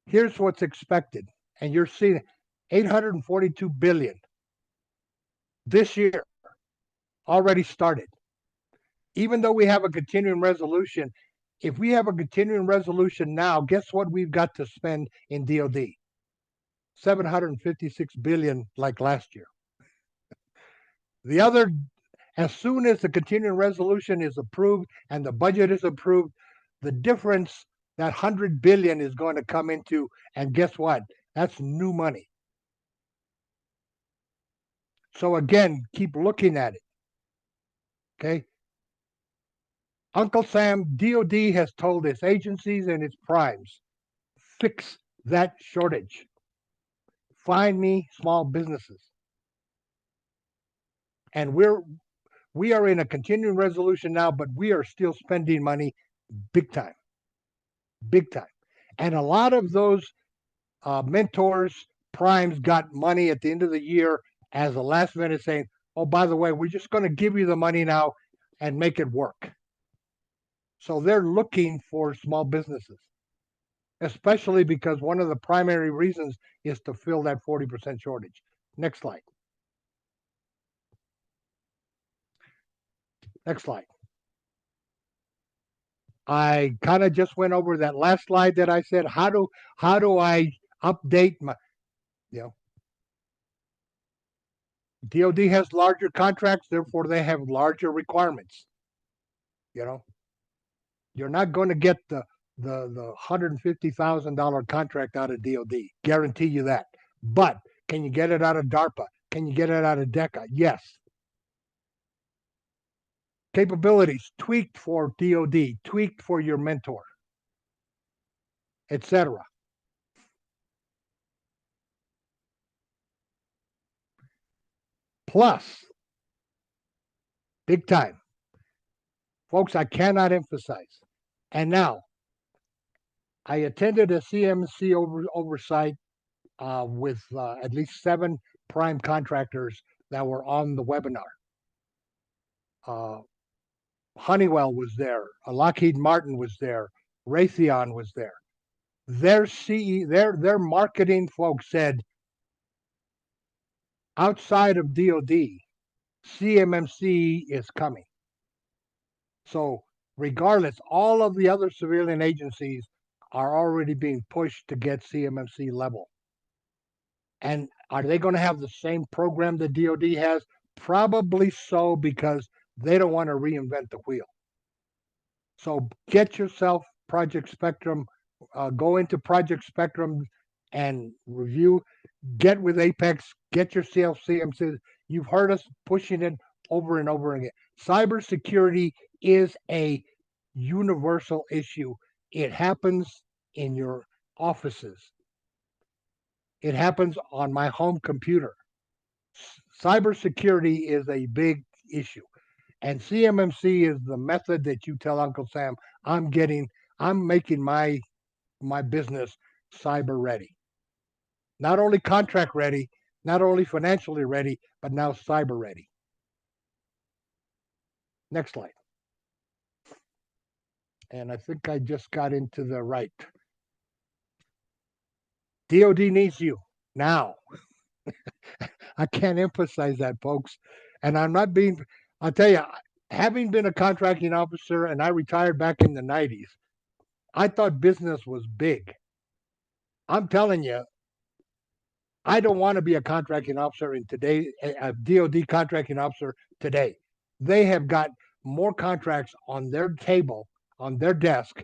Here's what's expected, and you're seeing $842 billion this year already started. Even though we have a continuing resolution, if we have a continuing resolution now, guess what we've got to spend in DoD? $756 billion like last year. The other, as soon as the continuing resolution is approved and the budget is approved, the difference, that $100 billion is going to come into, and guess what? That's new money. So again, keep looking at it. Okay. Uncle Sam, DoD has told its agencies and its primes, fix that shortage. Find me small businesses. And we are in a continuing resolution now, but we are still spending money big time. Big time. And a lot of those mentors, primes got money at the end of the year as a last minute saying, oh, by the way, we're just going to give you the money now and make it work. So they're looking for small businesses, especially because one of the primary reasons is to fill that 40% shortage. Next slide. Next slide. I kind of just went over that last slide that I said, how do I update my, DoD has larger contracts, therefore they have larger requirements. You're not going to get the $150,000 contract out of DoD, guarantee you that. But can you get it out of DARPA? Can you get it out of DECA? Yes. Capabilities tweaked for DoD, tweaked for your mentor, etc. Plus, big time. Folks, I cannot emphasize. And now, I attended a CMC oversight with at least 7 prime contractors that were on the webinar. Honeywell was there, Lockheed Martin was there, Raytheon was there. Their marketing folks said, outside of DoD, CMMC is coming. So regardless, all of the other civilian agencies are already being pushed to get CMMC level. And are they going to have the same program that DoD has? Probably so, because they don't want to reinvent the wheel. So get yourself Project Spectrum, go into Project Spectrum and review, get with Apex, get your CMC. You've heard us pushing it over and over again. Cybersecurity is a universal issue. It happens in your offices. It happens on my home computer. Cybersecurity is a big issue. And CMMC is the method that you tell Uncle Sam, I'm making my business cyber ready. Not only contract ready, not only financially ready, but now cyber ready. Next slide. And I think I just got into the right. DoD needs you now. I can't emphasize that, folks. And I'll tell you, having been a contracting officer, and I retired back in the 90s, I thought business was big. I'm telling you, I don't want to be a contracting officer in today, a DoD contracting officer today. They have got more contracts on their table, on their desk,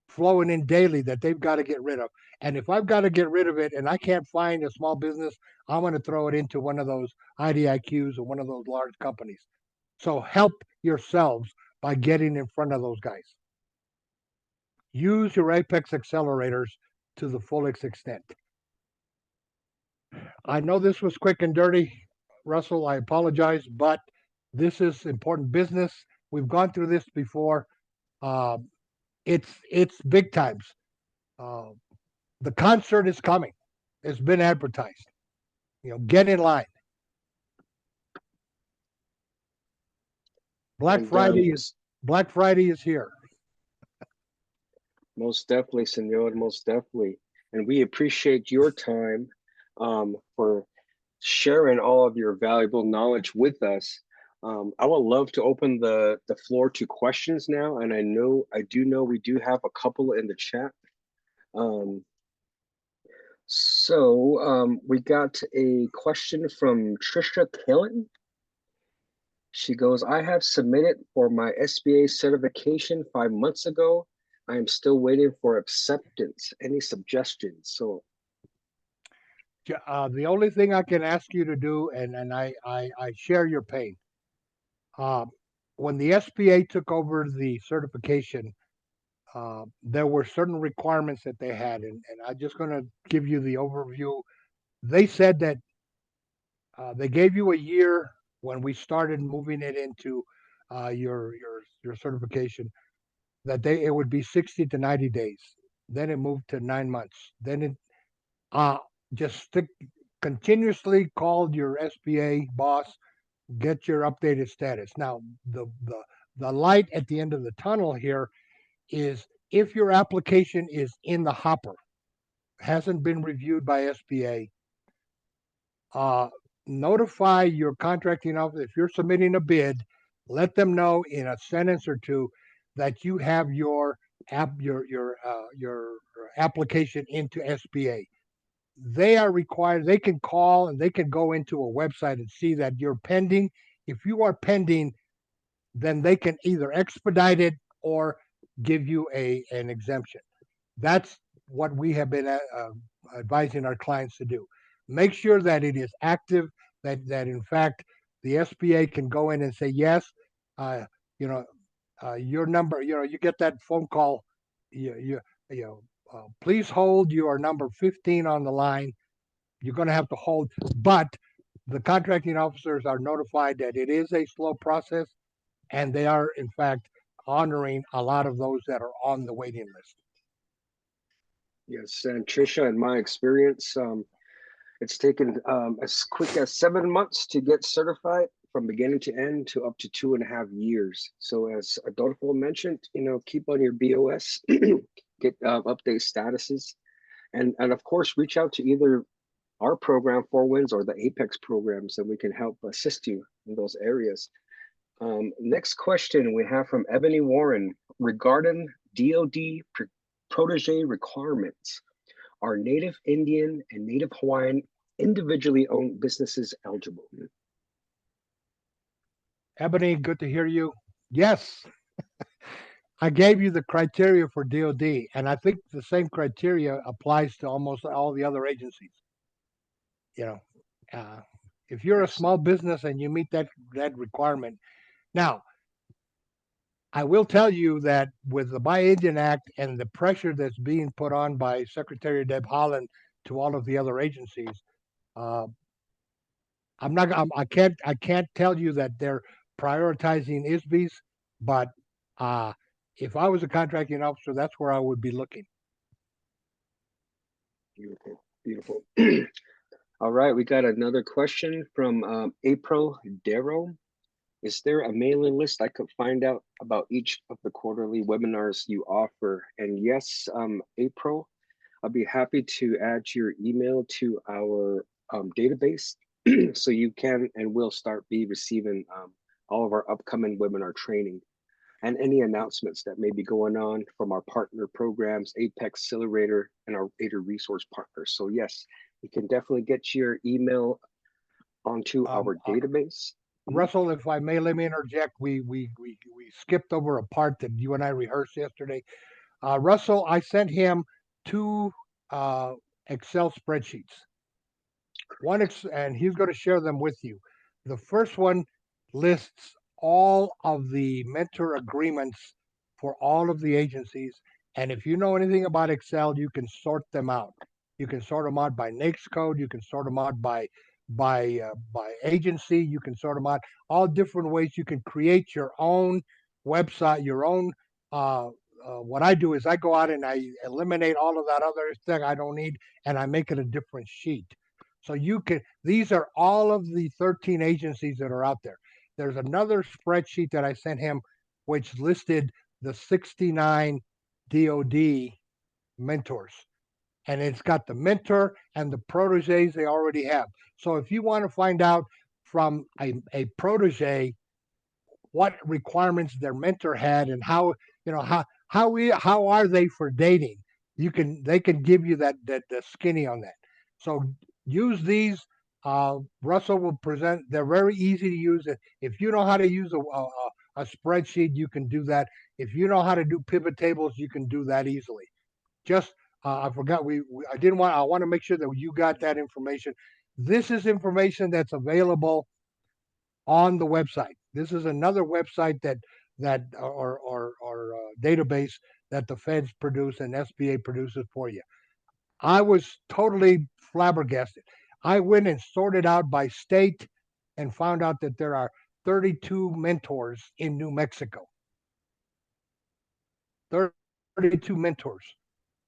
flowing in daily that they've got to get rid of. And if I've got to get rid of it and I can't find a small business, I'm going to throw it into one of those IDIQs or one of those large companies. So help yourselves by getting in front of those guys. Use your Apex accelerators to the fullest extent. I know this was quick and dirty, Russell. I apologize, but this is important business. We've gone through this before. It's big times. The concert is coming. It's been advertised. Get in line. Black Friday is here. Most definitely, Senor, most definitely. And we appreciate your time for sharing all of your valuable knowledge with us. I would love to open the floor to questions now. And I do know we do have a couple in the chat. We got a question from Trisha Killen. She goes, I have submitted for my SBA certification 5 months ago. I am still waiting for acceptance. Any suggestions? So the only thing I can ask you to do, and I share your pain. When the SBA took over the certification, there were certain requirements that they had, and I'm just going to give you the overview. They said that they gave you a year when we started moving it into your certification, that it would be 60 to 90 days. Then it moved to 9 months. Then it continuously called your SBA boss, get your updated status. Now, the light at the end of the tunnel here is if your application is in the hopper, hasn't been reviewed by SBA, notify your contracting office. If you're submitting a bid, let them know in a sentence or two that you have your application into SBA. They are required. They can call and they can go into a website and see that you're pending. If you are pending, then they can either expedite it or give you an exemption. That's what we have been advising our clients to do. Make sure that it is active, that in fact the SBA can go in and say, yes, your number, you get that phone call, please hold, you are number 15 on the line. You're going to have to hold, but the contracting officers are notified that it is a slow process. and they are in fact honoring a lot of those that are on the waiting list. Yes, and Tricia, in my experience, it's taken as quick as 7 months to get certified from beginning to end to up to 2.5 years. So as Adolfo mentioned, keep on your BOS, get update statuses, and of course, reach out to either our program, Four Winds, or the Apex programs, and we can help assist you in those areas. Next question we have from Ebony Warren regarding DoD protege requirements. Are Native Indian and Native Hawaiian individually owned businesses eligible? Ebony, good to hear you. Yes, I gave you the criteria for DoD, and I think the same criteria applies to almost all the other agencies. If you're a small business and you meet that requirement. Now, I will tell you that with the Buy Indian Act and the pressure that's being put on by Secretary Deb Haaland to all of the other agencies, I can't tell you that they're prioritizing ISBs, but if I was a contracting officer, that's where I would be looking. Beautiful, beautiful. All right, we got another question from April Darrow. Is there a mailing list I could find out about each of the quarterly webinars you offer? And yes, April, I'll be happy to add your email to our database so you can and will start receiving all of our upcoming webinar training and any announcements that may be going on from our partner programs, Apex, Accelerator, and our data resource partners. So yes, you can definitely get your email onto our database. Russell, if I may, let me interject. We skipped over a part that you and I rehearsed yesterday. Russell, I sent him 2 Excel spreadsheets. And he's going to share them with you. The first one lists all of the mentor agreements for all of the agencies. And if you know anything about Excel, you can sort them out. You can sort them out by NAICS code. You can sort them out by agency. You can sort them out all different ways. You can create your own website, your own. What I do is I go out and I eliminate all of that other thing I don't need, and I make it a different sheet. So these are all of the 13 agencies that are out there. There's another spreadsheet that I sent him, which listed the 69 DoD mentors. And it's got the mentor and the proteges they already have. So if you want to find out from a protege what requirements their mentor had and how are they for dating, they can give you that skinny on that. So use these. Russell will present. They're very easy to use. If you know how to use a spreadsheet, you can do that. If you know how to do pivot tables, you can do that easily. Just I forgot. I want to make sure that you got that information. This is information that's available on the website. This is another website that database that the feds produce and SBA produces for you. I was totally flabbergasted. I went and sorted out by state and found out that there are 32 mentors in New Mexico. 32 mentors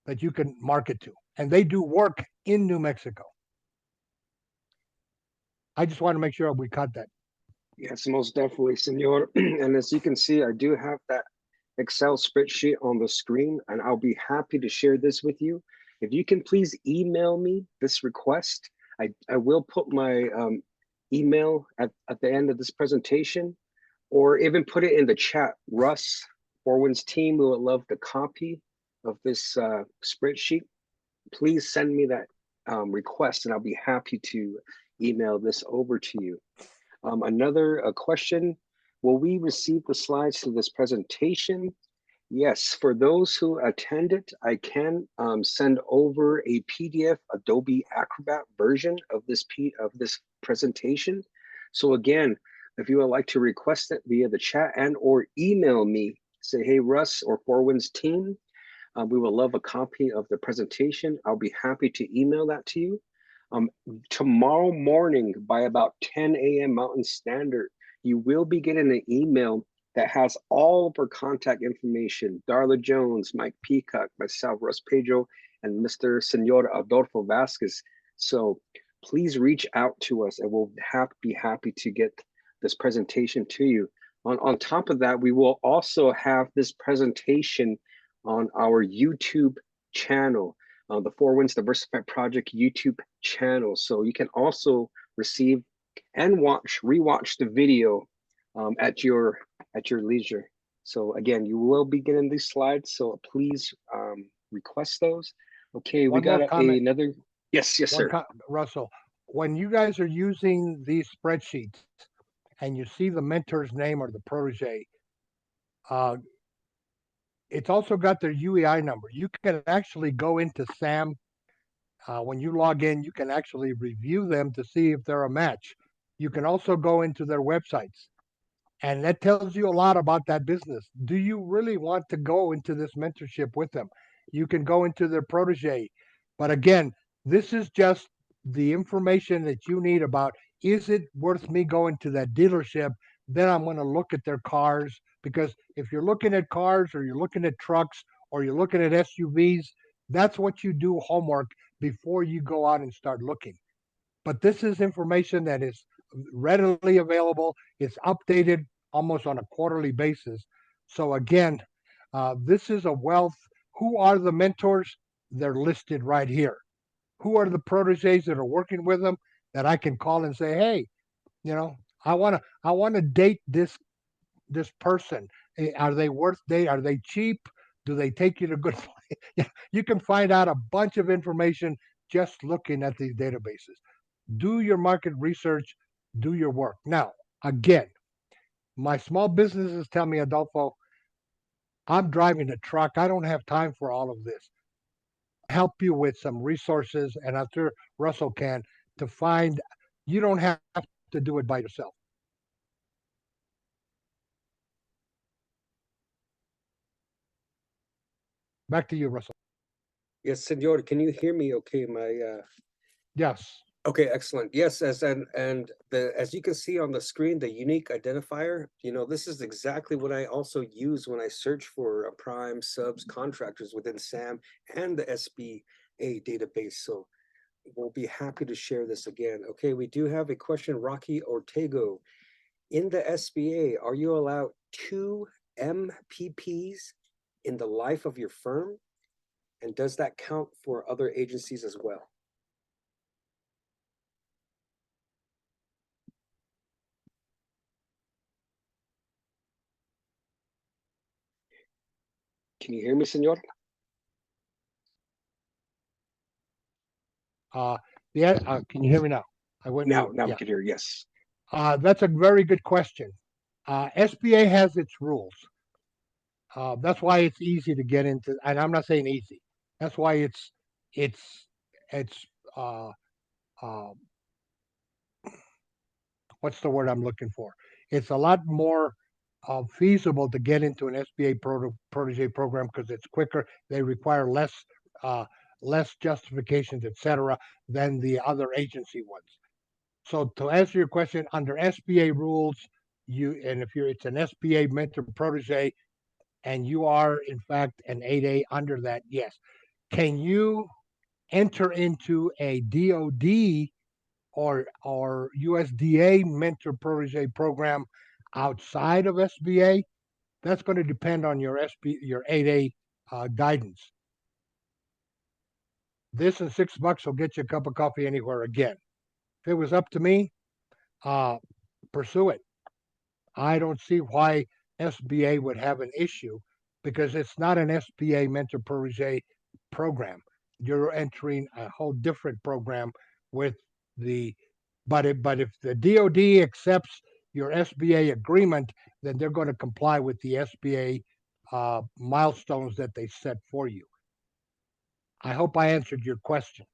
that you can market to, and they do work in New Mexico. I just want to make sure we caught that. Yes, most definitely, Senor. And as you can see, I do have that Excel spreadsheet on the screen, and I'll be happy to share this with you. If you can please email me this request, I will put my email at the end of this presentation, or even put it in the chat. Russ, Four Winds team, we would love the copy of this spreadsheet. Please send me that request, and I'll be happy to email this over to you. Another question, will we receive the slides to this presentation? Yes, for those who attended, I can send over a PDF Adobe Acrobat version of this presentation. So again, if you would like to request it via the chat and or email me, say, hey, Russ or Four Winds team, we will love a copy of the presentation. I'll be happy to email that to you. Tomorrow morning by about 10 a.m. Mountain Standard, you will be getting an email that has all of our contact information. Darla Jones, Mike Peacock, myself, Russ Pedro, and Mr. Senor Adolfo Vasquez. So please reach out to us and we'll be happy to get this presentation to you. On top of that, we will also have this presentation on our YouTube channel, the Four Winds Diversified Project YouTube channel. So you can also receive and rewatch the video at your leisure. So again, you will be getting these slides, so please request those. Okay, we One more got comment. another. Yes, sir. Russell, when you guys are using these spreadsheets and you see the mentor's name or the protege, it's also got their UEI number. You can actually go into SAM. When you log in, you can actually review them to see if they're a match. You can also go into their websites, and that tells you a lot about that business. Do you really want to go into this mentorship with them? You can go into their protege. But again, this is just the information that you need about, is it worth me going to that dealership? Then I'm going to look at their cars, because if you're looking at cars or you're looking at trucks or you're looking at SUVs, that's what you do homework before you go out and start looking. But this is information that is readily available. It's updated almost on a quarterly basis. So again, this is a wealth. Who are the mentors? They're listed right here. Who are the proteges that are working with them that I can call and say, hey, I want to date this person. Are they worth date? Are they cheap? Do they take you to good place? You can find out a bunch of information just looking at these databases. Do your market research, do your work. Now, again, my small businesses tell me, Adolfo, I'm driving a truck. I don't have time for all of this. Help you with some resources, and after Russell can, to find, you don't have to do it by yourself. Back to you, Russell. Yes, Senor, can you hear me okay? Yes. Okay, excellent. Yes, as you can see on the screen, the unique identifier, this is exactly what I also use when I search for prime subs contractors within SAM and the SBA database. So we'll be happy to share this again. Okay, we do have a question, Rocky Ortego. In the SBA, are you allowed 2 MPPs in the life of your firm? And does that count for other agencies as well? Can you hear me, Senor? Yeah. Can you hear me now? I went now. mute. Now Yeah. we can hear. Yes. That's a very good question. SBA has its rules. That's why it's easy to get into, and I'm not saying easy. That's why it's uh, uh, what's the word I'm looking for? It's a lot more feasible to get into an SBA protege program because it's quicker. They require less justifications, etc., than the other agency ones. So to answer your question, under SBA rules, it's an SBA mentor protege, and you are in fact an 8A under that, yes. Can you enter into a DoD or USDA mentor protege program outside of SBA? That's going to depend on your 8A guidance. This and $6 will get you a cup of coffee anywhere again. If it was up to me, pursue it. I don't see why SBA would have an issue, because it's not an SBA mentor protege program. You're entering a whole different program with but if the DoD accepts your SBA agreement, then they're going to comply with the SBA milestones that they set for you. I hope I answered your question.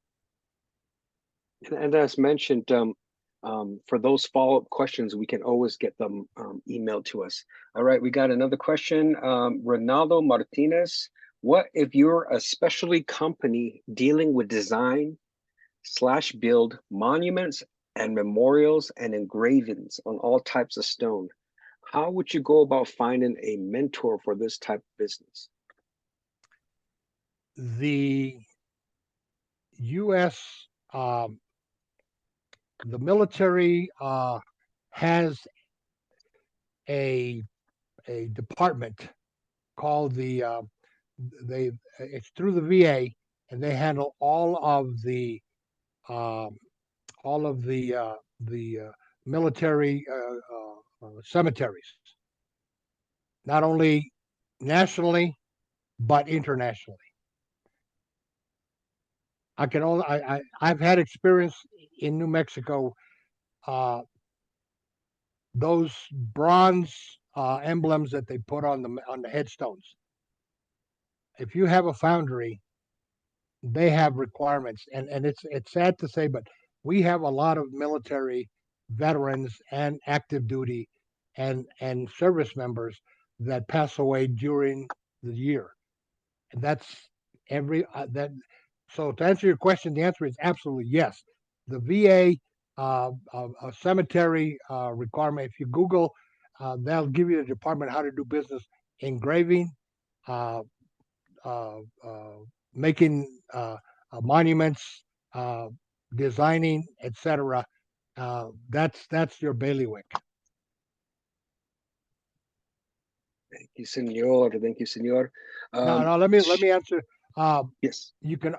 And as mentioned, for those follow-up questions, we can always get them emailed to us. All right, we got another question. Ronaldo Martinez, what if you're a specialty company dealing with design/build monuments and memorials and engravings on all types of stone? how would you go about finding a mentor for this type of business? The U.S. The military has a department called it's through the VA, and they handle um, all of the military cemeteries, not only nationally but internationally. I've had experience in New Mexico. Uh, those bronze emblems that they put on the headstones. If you have a foundry, they have requirements, and it's sad to say, but we have a lot of military veterans and active duty and service members that pass away during the year, and that's every that. So to answer your question, the answer is absolutely yes. The VA a cemetery requirement. If you Google, they'll give you the department how to do business: engraving, uh, making monuments, designing, etc. That's your bailiwick. Thank you, senor. Thank you, senor. Now let me answer. Yes. You can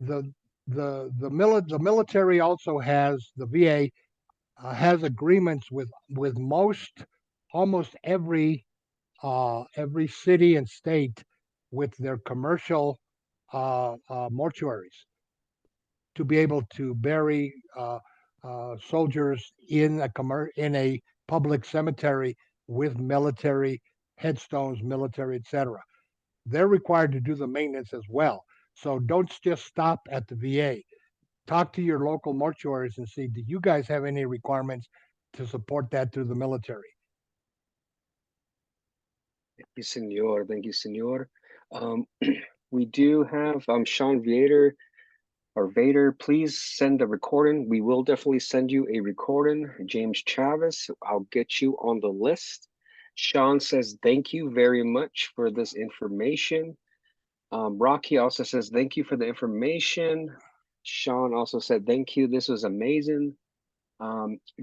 the the military also has the VA has agreements with almost every city and state with their commercial mortuaries to be able to bury soldiers in a public cemetery with military headstones, military, etc. They're required to do the maintenance as well. So don't just stop at the VA. Talk to your local mortuaries and see, do you guys have any requirements to support that through the military? Thank you, senor. Thank you, senor. We do have Sean Vader. Or Vader, please send a recording. We will definitely send you a recording. James Chavez, I'll get you on the list. Sean says, thank you very much for this information. Rocky also says, thank you for the information. Sean also said, thank you. This was amazing.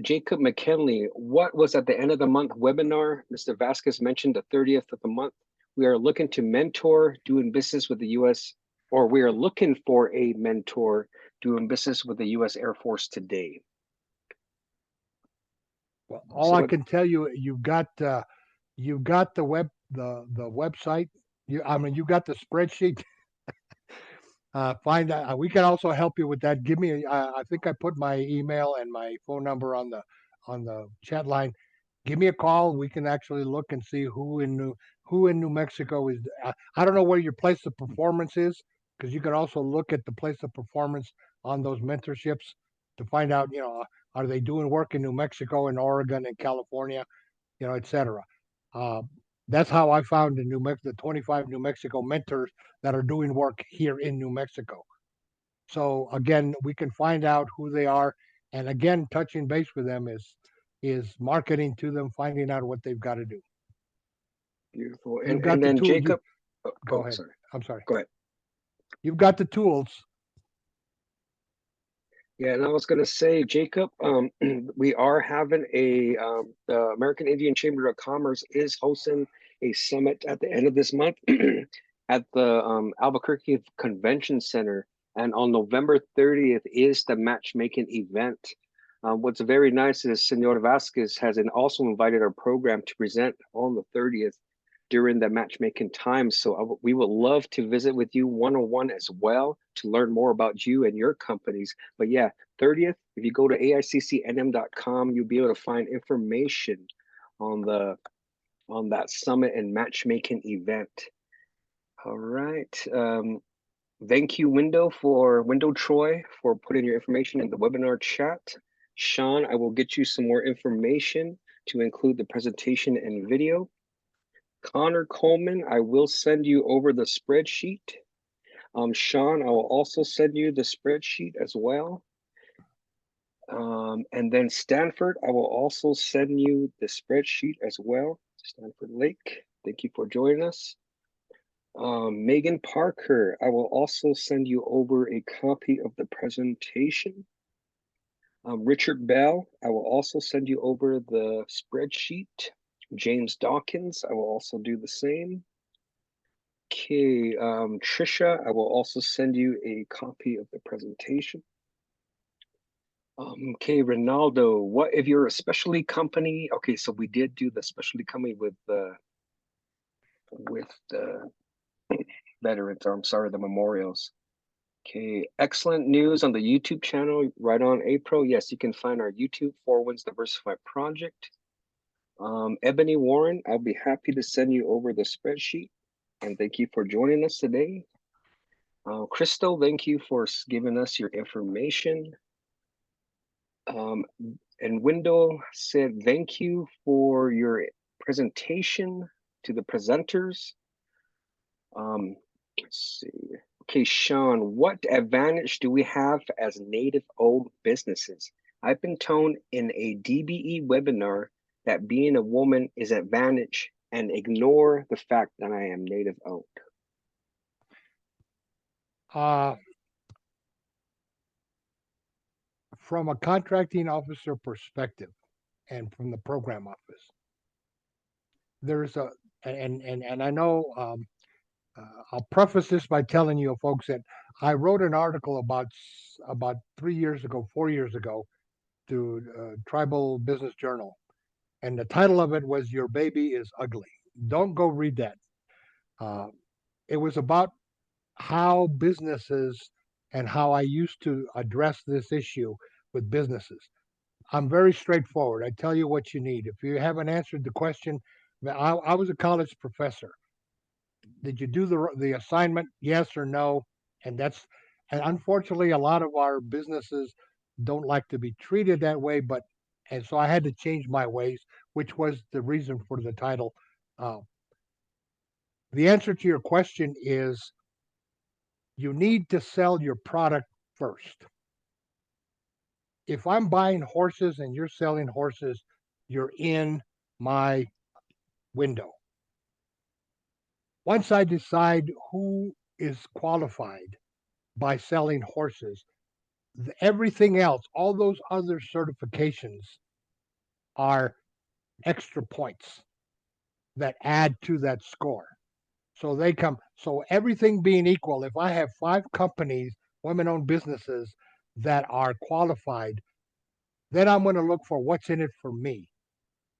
Jacob McKinley, what was at the end of the month webinar? Mr. Vasquez mentioned the 30th of the month. We are looking to mentor doing business with the U.S. or we are looking for a mentor doing business with the U.S. Air Force today. Well, all I can tell you, you've got the website. You got the spreadsheet. Find that. We can also help you with that. Give me. I think I put my email and my phone number on the chat line. Give me a call. We can actually look and see who in New Mexico is. I don't know where your place of performance is, because you can also look at the place of performance on those mentorships to find out. Are they doing work in New Mexico, in Oregon, in California, etc. That's how I found the 25 New Mexico mentors that are doing work here in New Mexico. So again, we can find out who they are, and again, touching base with them is marketing to them, finding out what they've got to do. Beautiful. And then Jacob, go ahead. Sorry. I'm sorry. Go ahead. You've got the tools. Yeah, and I was going to say, Jacob, we are having the American Indian Chamber of Commerce is hosting a summit at the end of this month at the Albuquerque Convention Center. And on November 30th is the matchmaking event. What's very nice is Senor Vasquez has also invited our program to present on the 30th during the matchmaking time. So we would love to visit with you one-on-one as well to learn more about you and your companies. But yeah, 30th, if you go to aiccnm.com, you'll be able to find information on that summit and matchmaking event. All right. Thank you, Window Troy, for putting your information in the webinar chat. Sean, I will get you some more information to include the presentation and video. Connor Coleman, I will send you over the spreadsheet. Sean, I will also send you the spreadsheet as well. And then Stanford, I will also send you the spreadsheet as well. Stanford Lake, thank you for joining us. Megan Parker, I will also send you over a copy of the presentation. Richard Bell, I will also send you over the spreadsheet. James Dawkins, I will also do the same. Okay, Trisha, I will also send you a copy of the presentation. Okay, Ronaldo, what if you're a specialty company? Okay, so we did do the specialty company with the veterans, or I'm sorry, the memorials. Okay, excellent news on the YouTube channel, right on April. Yes, you can find our YouTube 4 Winds Diversified project. Ebony Warren, I'll be happy to send you over the spreadsheet. And thank you for joining us today. Crystal, thank you for giving us your information. And Wendell said, thank you for your presentation to the presenters. Let's see. Okay, Sean, what advantage do we have as native-owned businesses? I've been told in a DBE webinar that being a woman is an advantage and ignore the fact that I am native-owned. From a contracting officer perspective and from the program office, there's a, and I know, I'll preface this by telling you folks that I wrote an article about 3 years ago, 4 years ago, to Tribal Business Journal, and the title of it was "Your Baby is Ugly." Don't go read that. It was about how businesses and how I used to address this issue with businesses. I'm very straightforward. I tell you what you need. If you haven't answered the question, I was a college professor. Did you do the assignment? Yes or no? And unfortunately a lot of our businesses don't like to be treated that way. And so I had to change my ways, which was the reason for the title. The answer to your question is you need to sell your product first. If I'm buying horses and you're selling horses, you're in my window. Once I decide who is qualified by selling horses, everything else, all those other certifications are extra points that add to that score. So everything being equal, if I have 5 companies, women-owned businesses that are qualified, then I'm going to look for what's in it for me.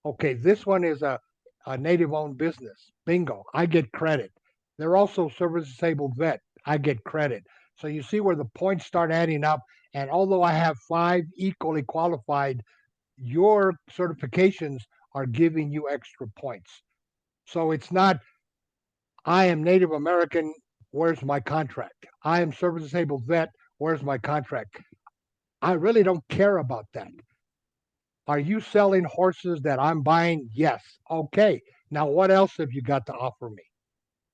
Okay, this one is a native-owned business. Bingo, I get credit. They're also service-disabled vet. I get credit. So you see where the points start adding up. And although I have 5 equally qualified, your certifications are giving you extra points. So it's not, I am Native American, where's my contract? I am service-disabled vet, where's my contract? I really don't care about that. Are you selling horses that I'm buying? Yes. Okay. Now, what else have you got to offer me?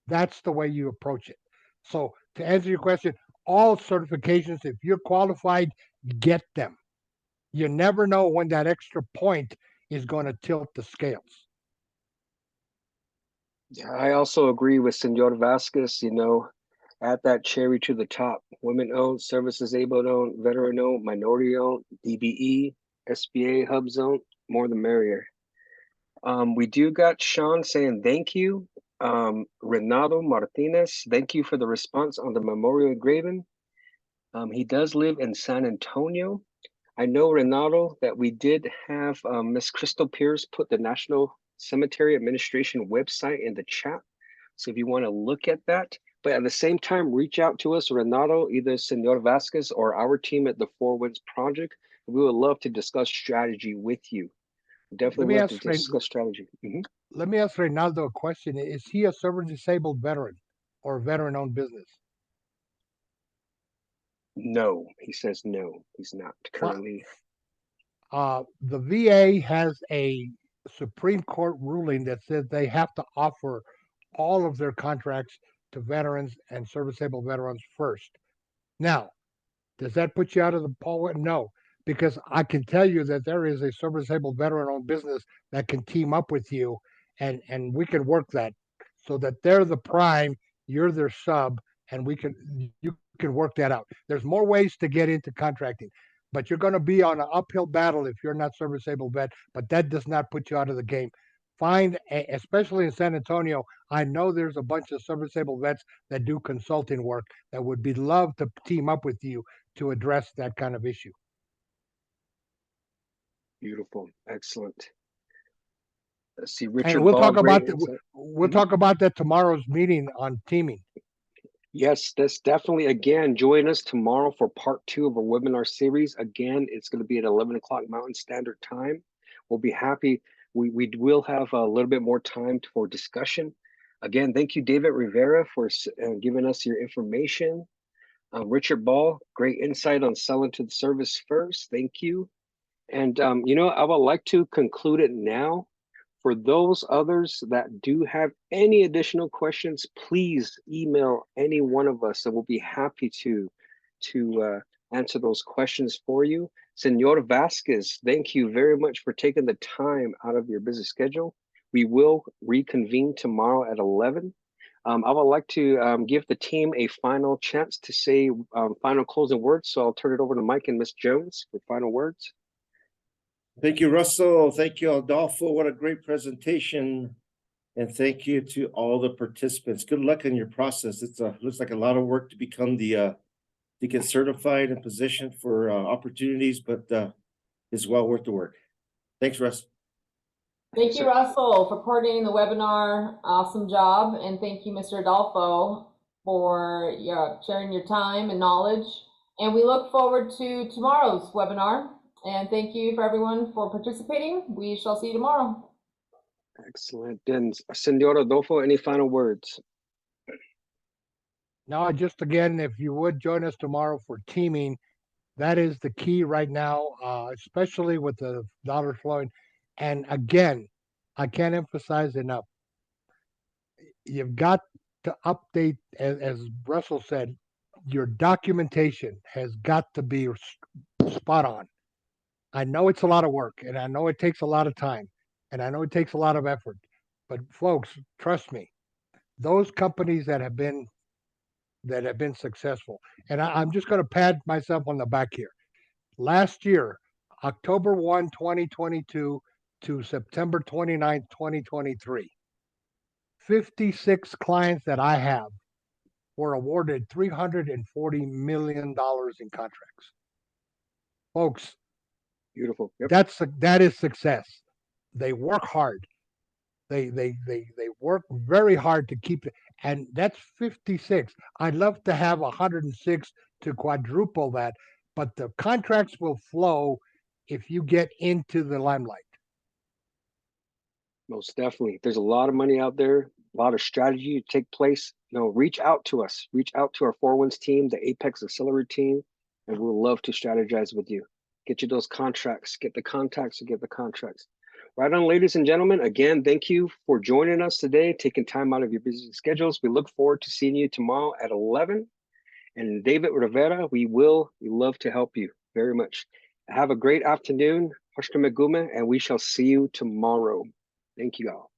That's the way you approach it. So, to answer your question, all certifications, if you're qualified, get them. You never know when that extra point is going to tilt the scales. Yeah, I also agree with Senor Vasquez, add that cherry to the top. Women-owned, service-disabled-owned, veteran-owned, minority-owned, DBE, SBA, hub zone, more the merrier. We do got Sean saying thank you. Renato Martinez, thank you for the response on the memorial engraving. He does live in San Antonio. I know, Renato, that we did have Miss Crystal Pierce put the National Cemetery Administration website in the chat. So if you want to look at that, but at the same time, reach out to us, Renato, either Senor Vasquez or our team at the 4 Winds Project. We would love to discuss strategy with you. Definitely love to discuss strategy. Let me ask Reynaldo a question. Is he a service-disabled veteran or a veteran-owned business? No, he says no, he's not currently. The VA has a Supreme Court ruling that says they have to offer all of their contracts to veterans and service-disabled veterans first. Now, does that put you out of the ballgame? No, because I can tell you that there is a service-able veteran-owned business that can team up with you, and we can work that so that they're the prime, you're their sub, and you can work that out. There's more ways to get into contracting, but you're going to be on an uphill battle if you're not service-able vet. But that does not put you out of the game. Especially in San Antonio, I know there's a bunch of service-able vets that do consulting work that would be love to team up with you to address that kind of issue. Beautiful. Excellent. Let's see, Richard And we'll Ball, talk about great insight. we'll talk about that tomorrow's meeting on teaming. Yes, that's definitely, again, join us tomorrow for part 2 of our webinar series. Again, it's going to be at 11 o'clock Mountain Standard Time. We'll be happy. We will have a little bit more time for discussion. Again, thank you, David Rivera, for giving us your information. Richard Ball, great insight on selling to the service first. Thank you. And, you know, I would like to conclude it now. For those others that do have any additional questions, please email any one of us, and we'll be happy to answer those questions for you. Senor Vasquez, thank you very much for taking the time out of your busy schedule. We will reconvene tomorrow at 11. I would like to give the team a final chance to say final closing words. So I'll turn it over to Mike and Ms. Jones for final words. Thank you, Russell. Thank you, Adolfo. What a great presentation. And thank you to all the participants. Good luck in your process. It's looks like a lot of work to become to get certified and positioned for opportunities, but it's well worth the work. Thanks, Russ. Thank you, Russell, for coordinating the webinar. Awesome job. And thank you, Mr. Adolfo, for sharing your time and knowledge. And we look forward to tomorrow's webinar. And thank you for everyone for participating. We shall see you tomorrow. Excellent. And Senor Adolfo, any final words? No, just again, if you would join us tomorrow for teaming, that is the key right now, especially with the dollar flowing. And again, I can't emphasize enough. You've got to update, as Russell said, your documentation has got to be spot on. I know it's a lot of work, and I know it takes a lot of time, and I know it takes a lot of effort. But folks, trust me, those companies that have been successful, and I'm just going to pat myself on the back here. Last year, October 1, 2022 to September 29, 2023, 56 clients that I have were awarded $340 million in contracts. Folks, Beautiful. Yep. that is success. They work hard. They work very hard to keep it, and that's 56. I'd love to have 106 to quadruple that, but the contracts will flow if you get into the limelight. Most definitely. There's a lot of money out there, a lot of strategy to take place. You know, reach out to us, reach out to our 4-1s team, the Apex Accelerator team, and we'll love to strategize with you. Get you those contracts, get the contacts, and get the contracts. Right on, ladies and gentlemen. Again, thank you for joining us today, taking time out of your busy schedules. We look forward to seeing you tomorrow at 11. And David Rivera, we love to help you very much. Have a great afternoon, and we shall see you tomorrow. Thank you all.